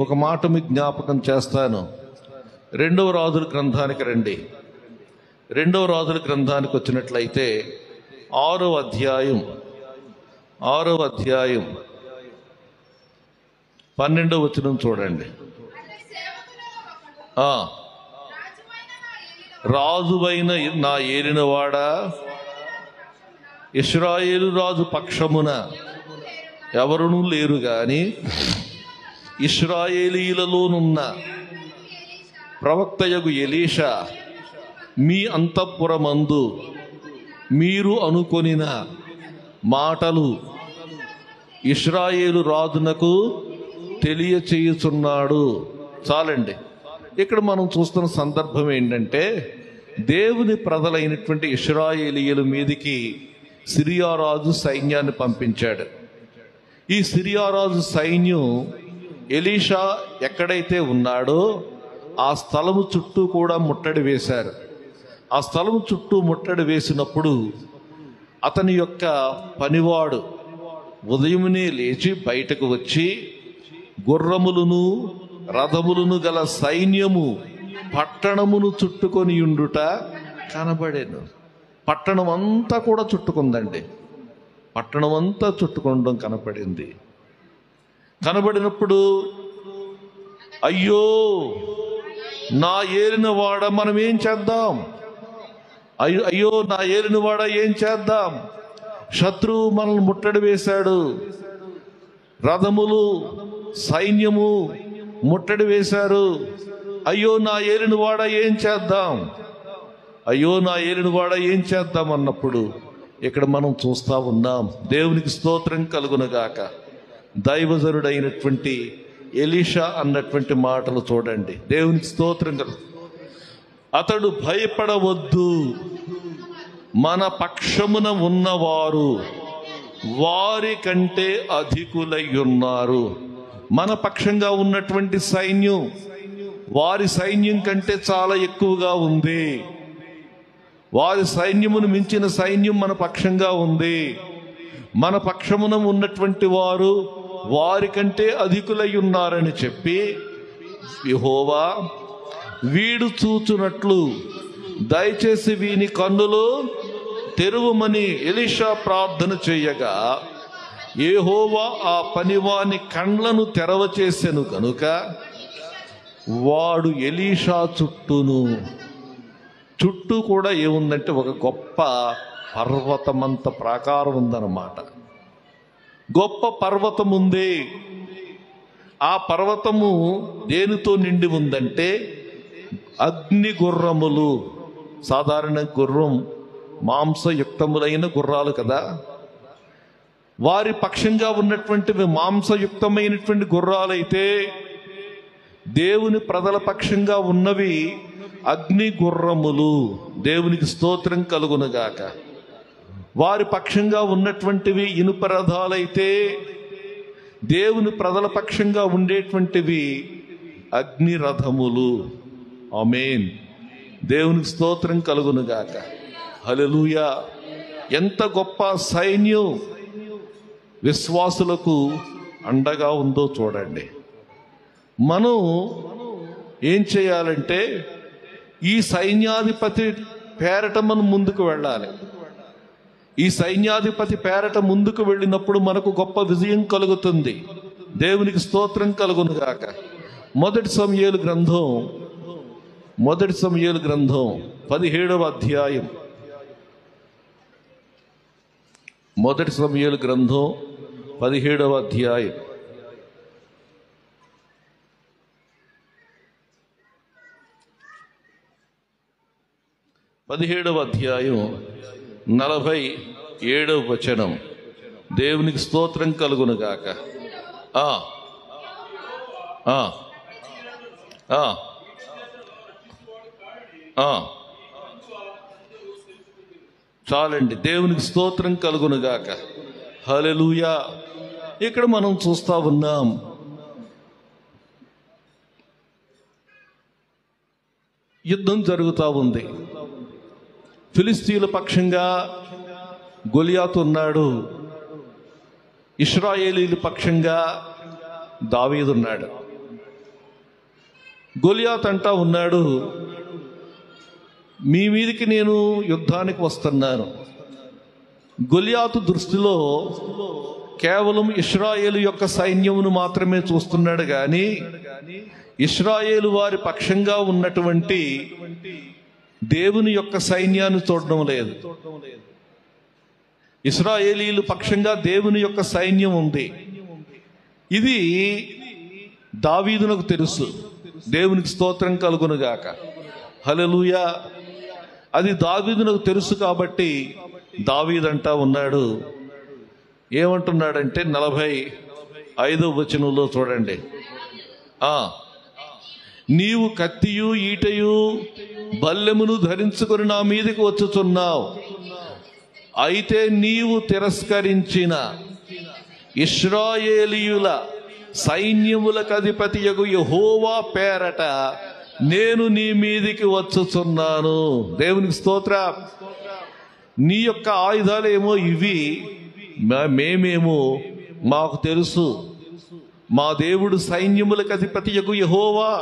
ఒక మాట మీకు జ్ఞాపకం చేస్తాను. 2వ రాజుల గ్రంథానికి రండి. 2వ రాజుల గ్రంథానికి వచ్చినట్లయితే 6వ అధ్యాయం 12వ వచనం చూడండి. రాజువైన నా ఏలినవాడా, ఇశ్రాయేలు రాజు పక్షమున ఎవరునూ లేరు గాని ఇశ్రాయేలీలలోనున్న ప్రవక్తయగు ఎలీషా మీ అంతఃపురమందు మీరు అనుకొనిన మాటలు ఇశ్రాయేలు రాజునకు తెలియచేయుచున్నాడు. చాలండి. ఇక్కడ మనం చూస్తున్న సందర్భం ఏంటంటే, దేవుని ప్రజలైనటువంటి ఇశ్రాయేలీయుల మీదికి సిరియా రాజు సైన్యాన్ని పంపించాడు. ఈ సిరియా రాజు సైన్యం ఎలీషా ఎక్కడైతే ఉన్నాడో ఆ స్థలము చుట్టూ కూడా ముట్టడి వేశారు. ఆ స్థలము చుట్టూ ముట్టడి వేసినప్పుడు అతని యొక్క పనివాడు ఉదయమునే లేచి బయటకు వచ్చి గుర్రములను రథములను గల సైన్యము పట్టణమును చుట్టుకొని ఉండుట కనబడేను. పట్టణం అంతా కూడా చుట్టుకుందండి. పట్టణం అంతా చుట్టుకోవడం కనపడింది. కనబడినప్పుడు అయ్యో నా ఏలినవాడ మనం ఏం చేద్దాం, అయ్యో నా ఏలినవాడ ఏం చేద్దాం, శత్రువు మనల్ని ముట్టడి వేశాడు, రథములు సైన్యము ముట్టడి వేశారు, అయ్యో నా ఏలినవాడ ఏం చేద్దాం, అయ్యో నా ఏలినవాడ ఏం చేద్దాం అన్నప్పుడు ఇక్కడ మనం చూస్తా ఉన్నాం. దేవునికి స్తోత్రం కలుగునుగాక. దైవజనుడైనటువంటి ఎలీషా అన్నటువంటి మాటలు చూడండి. దేవునికి స్తోత్రం కలుగు. అతడు భయపడవద్దు, మన పక్షమున ఉన్నవారు వారి కంటే అధికులై ఉన్నారు. మన పక్షంగా ఉన్నటువంటి సైన్యం వారి సైన్యం కంటే చాలా ఎక్కువగా ఉంది. వారి సైన్యమును మించిన సైన్యం మన పక్షంగా ఉంది. మన పక్షమున ఉన్నటువంటి వారు వారి కంటే అధికులై ఉన్నారని చెప్పి, యెహోవా వీడు చూచునట్లు దయచేసి వీని కన్నులు తెరువమని ఎలీషా ప్రార్థన చేయగా, యెహోవా ఆ పనివాని కండ్లను తెరవచేసెను కనుక వాడు ఎలీషా చుట్టూ కూడా ఏముందంటే ఒక గొప్ప పర్వతమంత ప్రాకారం ఉందన్నమాట. గొప్ప పర్వతం ఉంది. ఆ పర్వతము దేనితో నిండి ఉందంటే అగ్ని గుర్రములు. సాధారణ గుర్రం మాంసయుక్తములైన గుర్రాలు కదా. వారి పక్షంగా ఉన్నటువంటివి మాంసయుక్తమైనటువంటి గుర్రాలైతే, దేవుని ప్రజల పక్షంగా ఉన్నవి అగ్ని గుర్రములు. దేవునికి స్తోత్రం కలుగునుగాక. వారి పక్షంగా ఉన్నటువంటివి ఇనుప రథాలైతే, దేవుని ప్రజల పక్షంగా ఉండేటువంటివి అగ్ని రథములు. ఆమేన్. దేవునికి స్తోత్రం కలుగునుగాక. హల్లెలూయా. ఎంత గొప్ప సైన్యం విశ్వాసులకు అండగా ఉందో చూడండి. మనం ఏం చేయాలంటే ఈ సైన్యాధిపతి పేరట మనం ముందుకు వెళ్ళాలి. ఈ సైన్యాధిపతి పేరట ముందుకు వెళ్ళినప్పుడు మనకు గొప్ప విజయం కలుగుతుంది. దేవునికి స్తోత్రం కలుగునుగాక. మొదటి సమూయేలు గ్రంథం 17వ అధ్యాయం. మొదటి సమూయేలు గ్రంథం 17వ అధ్యాయం. 17వ అధ్యాయం 47వ వచనం. దేవునికి స్తోత్రం కలుగును గాక. చాలండి. దేవునికి స్తోత్రం కలుగును గాక. హల్లెలూయా. ఇక్కడ మనం చూస్తా ఉన్నాం, యుద్ధం జరుగుతూ ఉంది. ఫిలిస్తీన్ల పక్షంగా గొలియాతు ఉన్నాడు, ఇశ్రాయేలీల పక్షంగా దావీదు ఉన్నాడు. గొలియాతు అంటా ఉన్నాడు, మీ మీదికి నేను యుద్ధానికి వస్తున్నాను. గొలియాతు దృష్టిలో కేవలం ఇశ్రాయేలు యొక్క సైన్యమును మాత్రమే చూస్తున్నాడు కానీ ఇశ్రాయేలు వారి పక్షంగా ఉన్నటువంటి దేవుని యొక్క సైన్యాన్ని చూడడం లేదు. ఇశ్రాయేలీలు పక్షంగా దేవుని యొక్క సైన్యం ఉంది. ఇది దావీదునకు తెలుసు. దేవునికి స్తోత్రం కలుగును గాక. హల్లెలూయా. అది దావీదునకు తెలుసు కాబట్టి దావీదు అంటా ఉన్నాడు, ఏమంటున్నాడంటే 45వ వచనంలో చూడండి. నీవు కత్తియు ఈటయు బల్లెమును ధరించుకొని నా మీదకి వచ్చుచున్నావు. అయితే నీవు తిరస్కరించిన ఇశ్రాయేలీయుల సైన్యములకు అధిపతియగు యెహోవా పేరట నేను నీ మీదికి వచ్చుచున్నాను. దేవునికి స్తోత్రం. నీ యొక్క ఆయుధాలేమో ఇవి, మేమేమో మాకు తెలుసు. మా దేవుడు సైన్యములకు అధిపతియగు యెహోవా,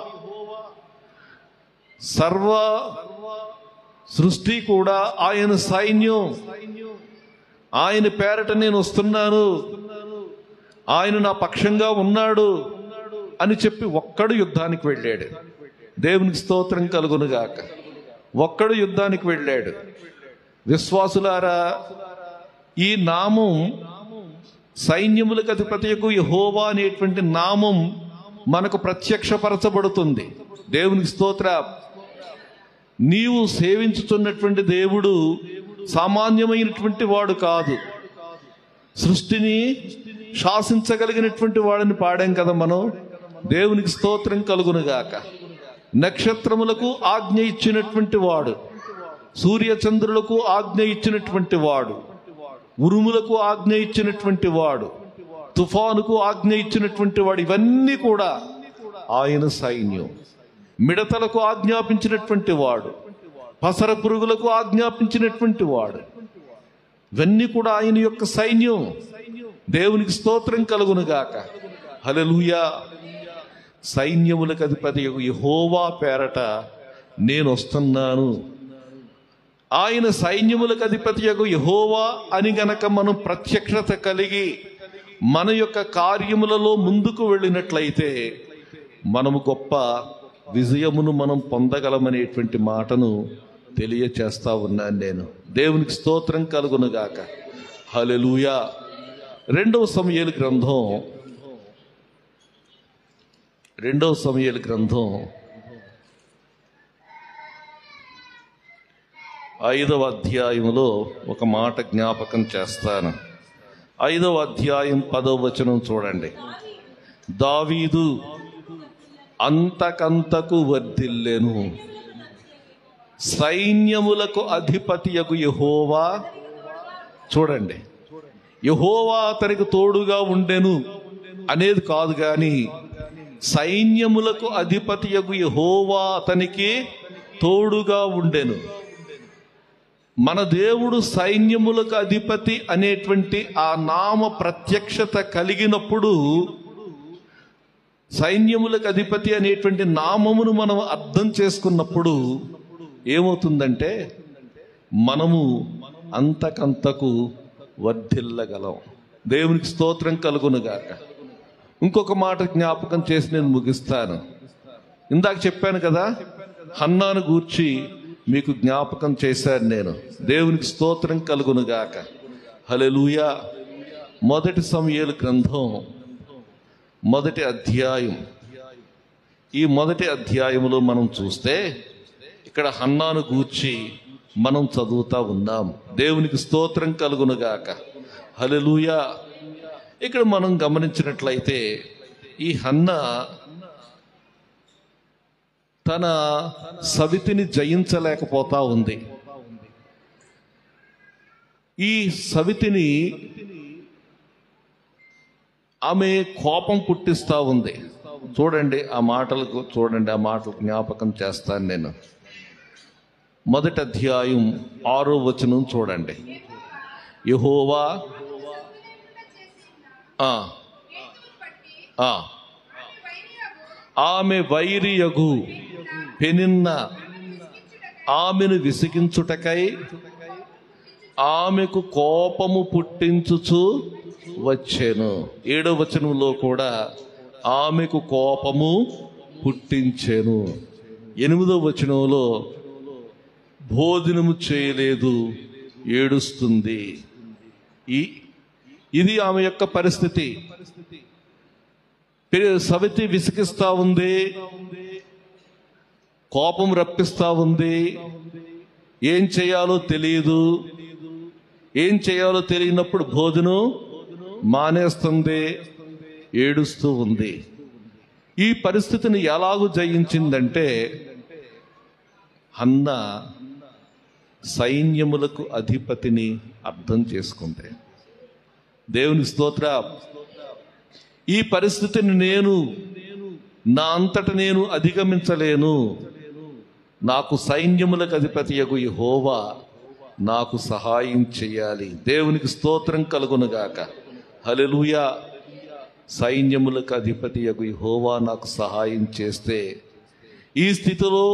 సర్వ సృష్టి కూడా ఆయన సైన్యం. ఆయన పేరట నేను వస్తున్నాను, ఆయన నా పక్షంగా ఉన్నాడు అని చెప్పి ఒక్కడు యుద్ధానికి వెళ్ళాడు. దేవునికి స్తోత్రం కలుగునుగాక. ఒక్కడు యుద్ధానికి వెళ్ళాడు. విశ్వాసులారా, ఈ నామం సైన్యములకు అధిపతియగు యెహోవా అనేటువంటి నామం మనకు ప్రత్యక్షపరచబడుతుంది. దేవునికి స్తోత్రం. నీవు సేవించుతున్నటువంటి దేవుడు సామాన్యమైనటువంటి వాడు కాదు. సృష్టిని శాసించగలిగినటువంటి వాడిని పాడాం కదా మనం. దేవునికి స్తోత్రం కలుగునుగాక. నక్షత్రములకు ఆజ్ఞ ఇచ్చినటువంటి వాడు, సూర్యచంద్రులకు ఆజ్ఞ ఇచ్చినటువంటి వాడు, ఉరుములకు ఆజ్ఞ ఇచ్చినటువంటి వాడు, తుఫానుకు ఆజ్ఞ ఇచ్చినటువంటి వాడు, ఇవన్నీ కూడా ఆయన సైన్యం. మిడతలకు ఆజ్ఞాపించినటువంటి వాడు, పసర పురుగులకు ఆజ్ఞాపించినటువంటి వాడు, ఇవన్నీ కూడా ఆయన యొక్క సైన్యం. దేవునికి స్తోత్రం కలుగునుగాక. హల్లెలూయా. సైన్యములకు అధిపతి యెహోవా పేరట నేను వస్తున్నాను. ఆయన సైన్యములకు అధిపతి యెహోవా అని గనక మనం ప్రత్యక్షత కలిగి మన యొక్క కార్యములలో ముందుకు వెళ్ళినట్లయితే మనము గొప్ప విజయమును మనం పొందగలమనేటువంటి మాటను తెలియచేస్తా ఉన్నాను నేను. దేవునికి స్తోత్రం కలుగునుగాక. హల్లెలూయా. 2వ సమూయేలు గ్రంథం 5వ అధ్యాయంలో ఒక మాట జ్ఞాపకం చేస్తాను. 5వ అధ్యాయం 10వ వచనం చూడండి. దావీదు అంతకంతకు వర్ధిల్లెను, సైన్యములకు అధిపతియగు యెహోవా. చూడండి, యెహోవా అతనికి తోడుగా ఉండెను అనేది కాదు కానీ సైన్యములకు అధిపతియగు యెహోవా అతనికి తోడుగా ఉండెను. మన దేవుడు సైన్యములకు అధిపతి అనేటువంటి ఆ నామ ప్రత్యక్షత కలిగినప్పుడు, సైన్యములకు అధిపతి అనేటువంటి నామమును మనం అర్థం చేసుకున్నప్పుడు ఏమవుతుందంటే మనము అంతకంతకు వర్ధిల్లగలం. దేవునికి స్తోత్రం కలుగునుగాక. ఇంకొక మాట జ్ఞాపకం చేసి నేను ముగిస్తాను. ఇందాక చెప్పాను కదా, హన్నాను గూర్చి మీకు జ్ఞాపకం చేశాను నేను. దేవునికి స్తోత్రం కలుగునుగాక. హల్లెలూయా. మొదటి సమూయేలు గ్రంథం 1వ అధ్యాయం. ఈ 1వ అధ్యాయంలో మనం చూస్తే ఇక్కడ హన్నాను గూర్చి మనం చదువుతా ఉన్నాం. దేవునికి స్తోత్రం కలుగునుగాక. హల్లెలూయా. ఇక్కడ మనం గమనించినట్లయితే ఈ హన్నా తన సవితిని జయించలేకపోతా ఉంది. ఈ సవితిని ఆమె కోపం పుట్టిస్తా ఉంది. చూడండి ఆ మాటలకు జ్ఞాపకం చేస్తాను నేను. 1వ అధ్యాయం 6వ వచనం చూడండి. యెహోవా ఆమె వైరియగు పెనిన్న ఆమెను విసిగించుటకై ఆమెకు కోపము పుట్టించుచు వచ్చెను. 7వ వచనంలో కూడా ఆమెకు కోపము పుట్టించెను. 8వ వచనంలో భోజనము చేయలేదు, ఏడుస్తుంది. ఇది ఆమె యొక్క పరిస్థితి. సవితి విసిగిస్తా ఉంది, కోపం రప్పిస్తా ఉంది. ఏం చేయాలో తెలియదు. ఏం చేయాలో తెలియనప్పుడు భోజనం మానేస్తుంది, ఏడుస్తూ ఉంది. ఈ పరిస్థితిని ఎలాగూ జయించిందంటే హన్నా సైన్యములకు అధిపతిని అర్థం చేసుకుంది. దేవుని స్తోత్రం. ఈ పరిస్థితిని నా అంతట నేను అధిగమించలేను. నాకు సైన్యములకు అధిపతియగు యెహోవా నాకు సహాయం చేయాలి. దేవునికి స్తోత్రం కలుగునుగాక. హల్లెలూయా. సైన్యములకు అధిపతియగు యెహోవా నాకు సహాయం చేస్తే ఈ స్థితిలో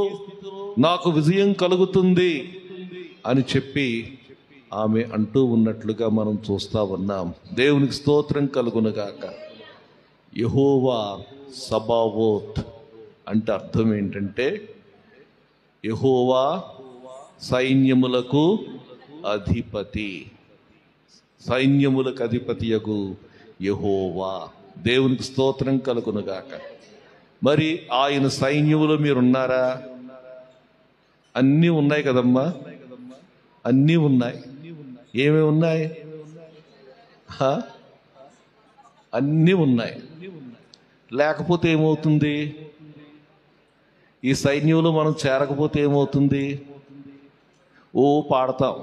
నాకు విజయం కలుగుతుంది అని చెప్పి ఆమె అంటూ ఉన్నట్లుగా మనం చూస్తా ఉన్నాం. దేవునికి స్తోత్రం కలుగునుగాక. యెహోవా సబావోత్ అంటే అర్థం ఏంటంటే యెహోవా సైన్యములకు అధిపతి. సైన్యములకు అధిపతియగు యెహోవా. దేవునికి స్తోత్రం కలుగునుగాక. మరి ఆయన సైన్యములో మీరున్నారా? అన్నీ ఉన్నాయి కదమ్మా, అన్నీ ఉన్నాయి. ఏమేమి ఉన్నాయి? అన్నీ ఉన్నాయి. లేకపోతే ఏమవుతుంది? ఈ సైన్యంలో మనం చేరకపోతే ఏమవుతుంది? పాడతాం,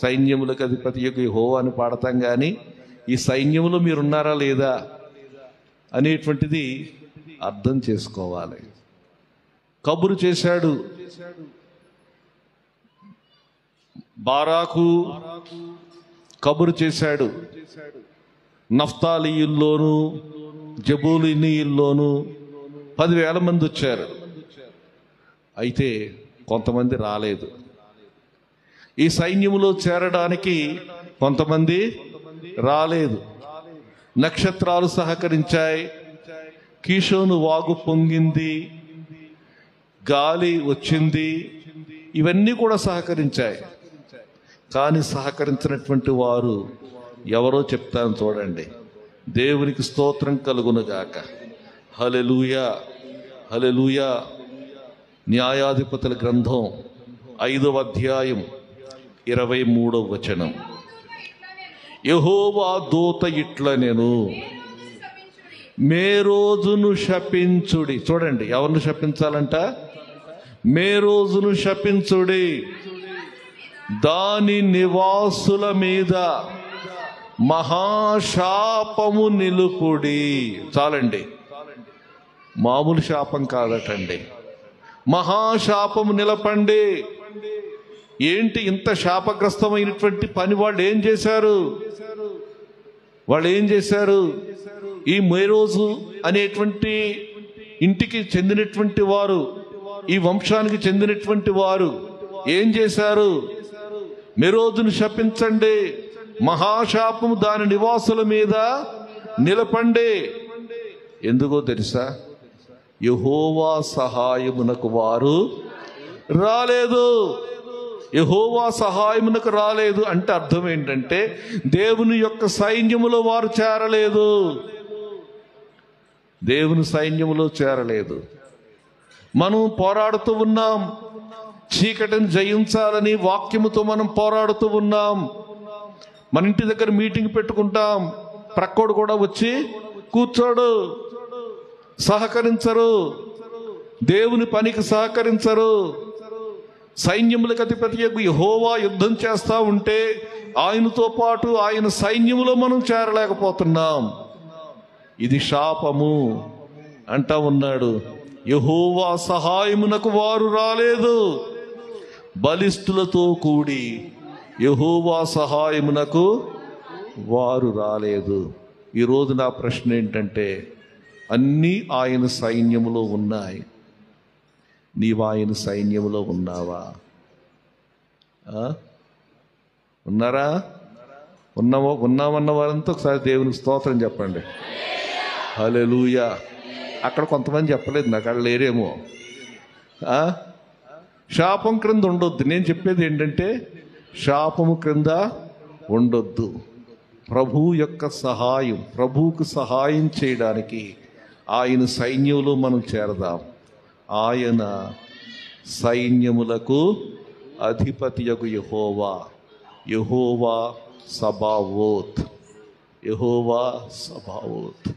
సైన్యములకు అధిపతి యెహోవా అని పాడతాం, కానీ ఈ సైన్యంలో మీరున్నారా లేదా అనేటువంటిది అర్థం చేసుకోవాలి. కబురు చేశాడు బారాకు, కబురు చేశాడు నఫ్తాలీయుల్లోను జబూలూనీయుల్లోను 10,000 మంది వచ్చారు. అయితే కొంతమంది రాలేదు. ఈ సైన్యములో చేరడానికి కొంతమంది రాలేదు. నక్షత్రాలు సహకరించాయి, కీషోను వాగు పొంగింది, గాలి వచ్చింది, ఇవన్నీ కూడా సహకరించాయి. కానీ సహకరించినటువంటి వారు ఎవరో చెప్తాను చూడండి. దేవునికి స్తోత్రం కలుగునుగాక. హల్లెలూయా, హల్లెలూయా. న్యాయాధిపతుల గ్రంథం 5వ అధ్యాయం 23వ వచనం. యెహోవా దూత ఇట్లనెను, మేరోజును శపించుడి. చూడండి, ఎవరిని శపించాలంట? మేరోజును శపించుడి, దాని నివాసుల మీద మహాశాపము నిలుపుడి. చాలండి, మామూలు శాపం కాదటండి, మహాశాపము నిలపండి. ఏంటి ఇంత శాపగ్రస్తమైనటువంటి పని వాళ్ళు ఏం చేశారు? ఈ మేరోజు అనేటువంటి ఇంటికి చెందినటువంటి వారు, ఈ వంశానికి చెందినటువంటి వారు ఏం చేశారు? మేరోజును శపించండి, మహాశాపము దాని నివాసుల మీద నిలపండి. ఎందుకో తెలుసా? యెహోవా సహాయమునకు వారు రాలేదు. యెహోవా సహాయమునకు రాలేదు అంటే అర్థం ఏంటంటే దేవుని యొక్క సైన్యములో వారు చేరలేదు. దేవుని సైన్యములో చేరలేదు. మనం పోరాడుతూ ఉన్నాం, చీకటిని జయించాలని వాక్యముతో మనం పోరాడుతూ ఉన్నాం. మన ఇంటి దగ్గర మీటింగ్ పెట్టుకుంటాం, ప్రక్కోడు కూడా వచ్చి కూర్చోడు, సహకరించరు, దేవుని పనికి సహకరించరు. సైన్యములకు అధిపతి యెహోవా యుద్ధం చేస్తా ఉంటే ఆయనతో పాటు ఆయన సైన్యములో మనం చేరలేకపోతున్నాం. ఇది శాపము అంటా ఉన్నాడు. యెహోవా సహాయమునకు వారు రాలేదు. బలిష్ఠులతో కూడి యెహోవా సహాయమునకు వారు రాలేదు. ఈరోజు నా ప్రశ్న ఏంటంటే అన్నీ ఆయన సైన్యములో ఉన్నాయి. నీవు ఆయన సైన్యములో ఉన్నావా? ఉన్నారా? ఉన్నామన్న వారంతా ఒకసారి దేవునికి స్తోత్రం చెప్పండి. హల్లెలూయా. అక్కడ కొంతమంది చెప్పలేదు, నాకు అక్కడ లేరేమో. శాపం క్రింద ఉండొద్దు. నేను చెప్పేది ఏంటంటే శాపము క్రింద ఉండొద్దు. ప్రభువు యొక్క సహాయం, ప్రభువుకు సహాయం చేయడానికి ఆయన సైన్యంలో మనం చేరదాం. ఆయన సైన్యములకు అధిపతియగు యెహోవా, యెహోవా సబావోత్, యెహోవా సబావోత్.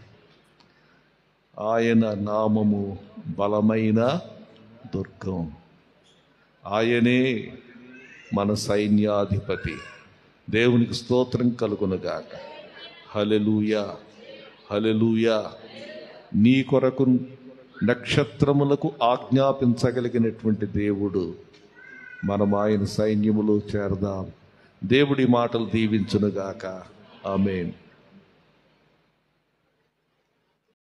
ఆయన నామము బలమైన దుర్గం. ఆయనే మన సైన్యాధిపతి. దేవునికి స్తోత్రం కలుగునుగాక. హల్లెలూయా, హల్లెలూయా. నీ కొరకు నక్షత్రములకు ఆజ్ఞాపించగలిగినటువంటి దేవుడు. మనం ఆయన సైన్యములో చేరదాం. దేవుడి మాటలు దీవించునుగాక. ఆమేన్.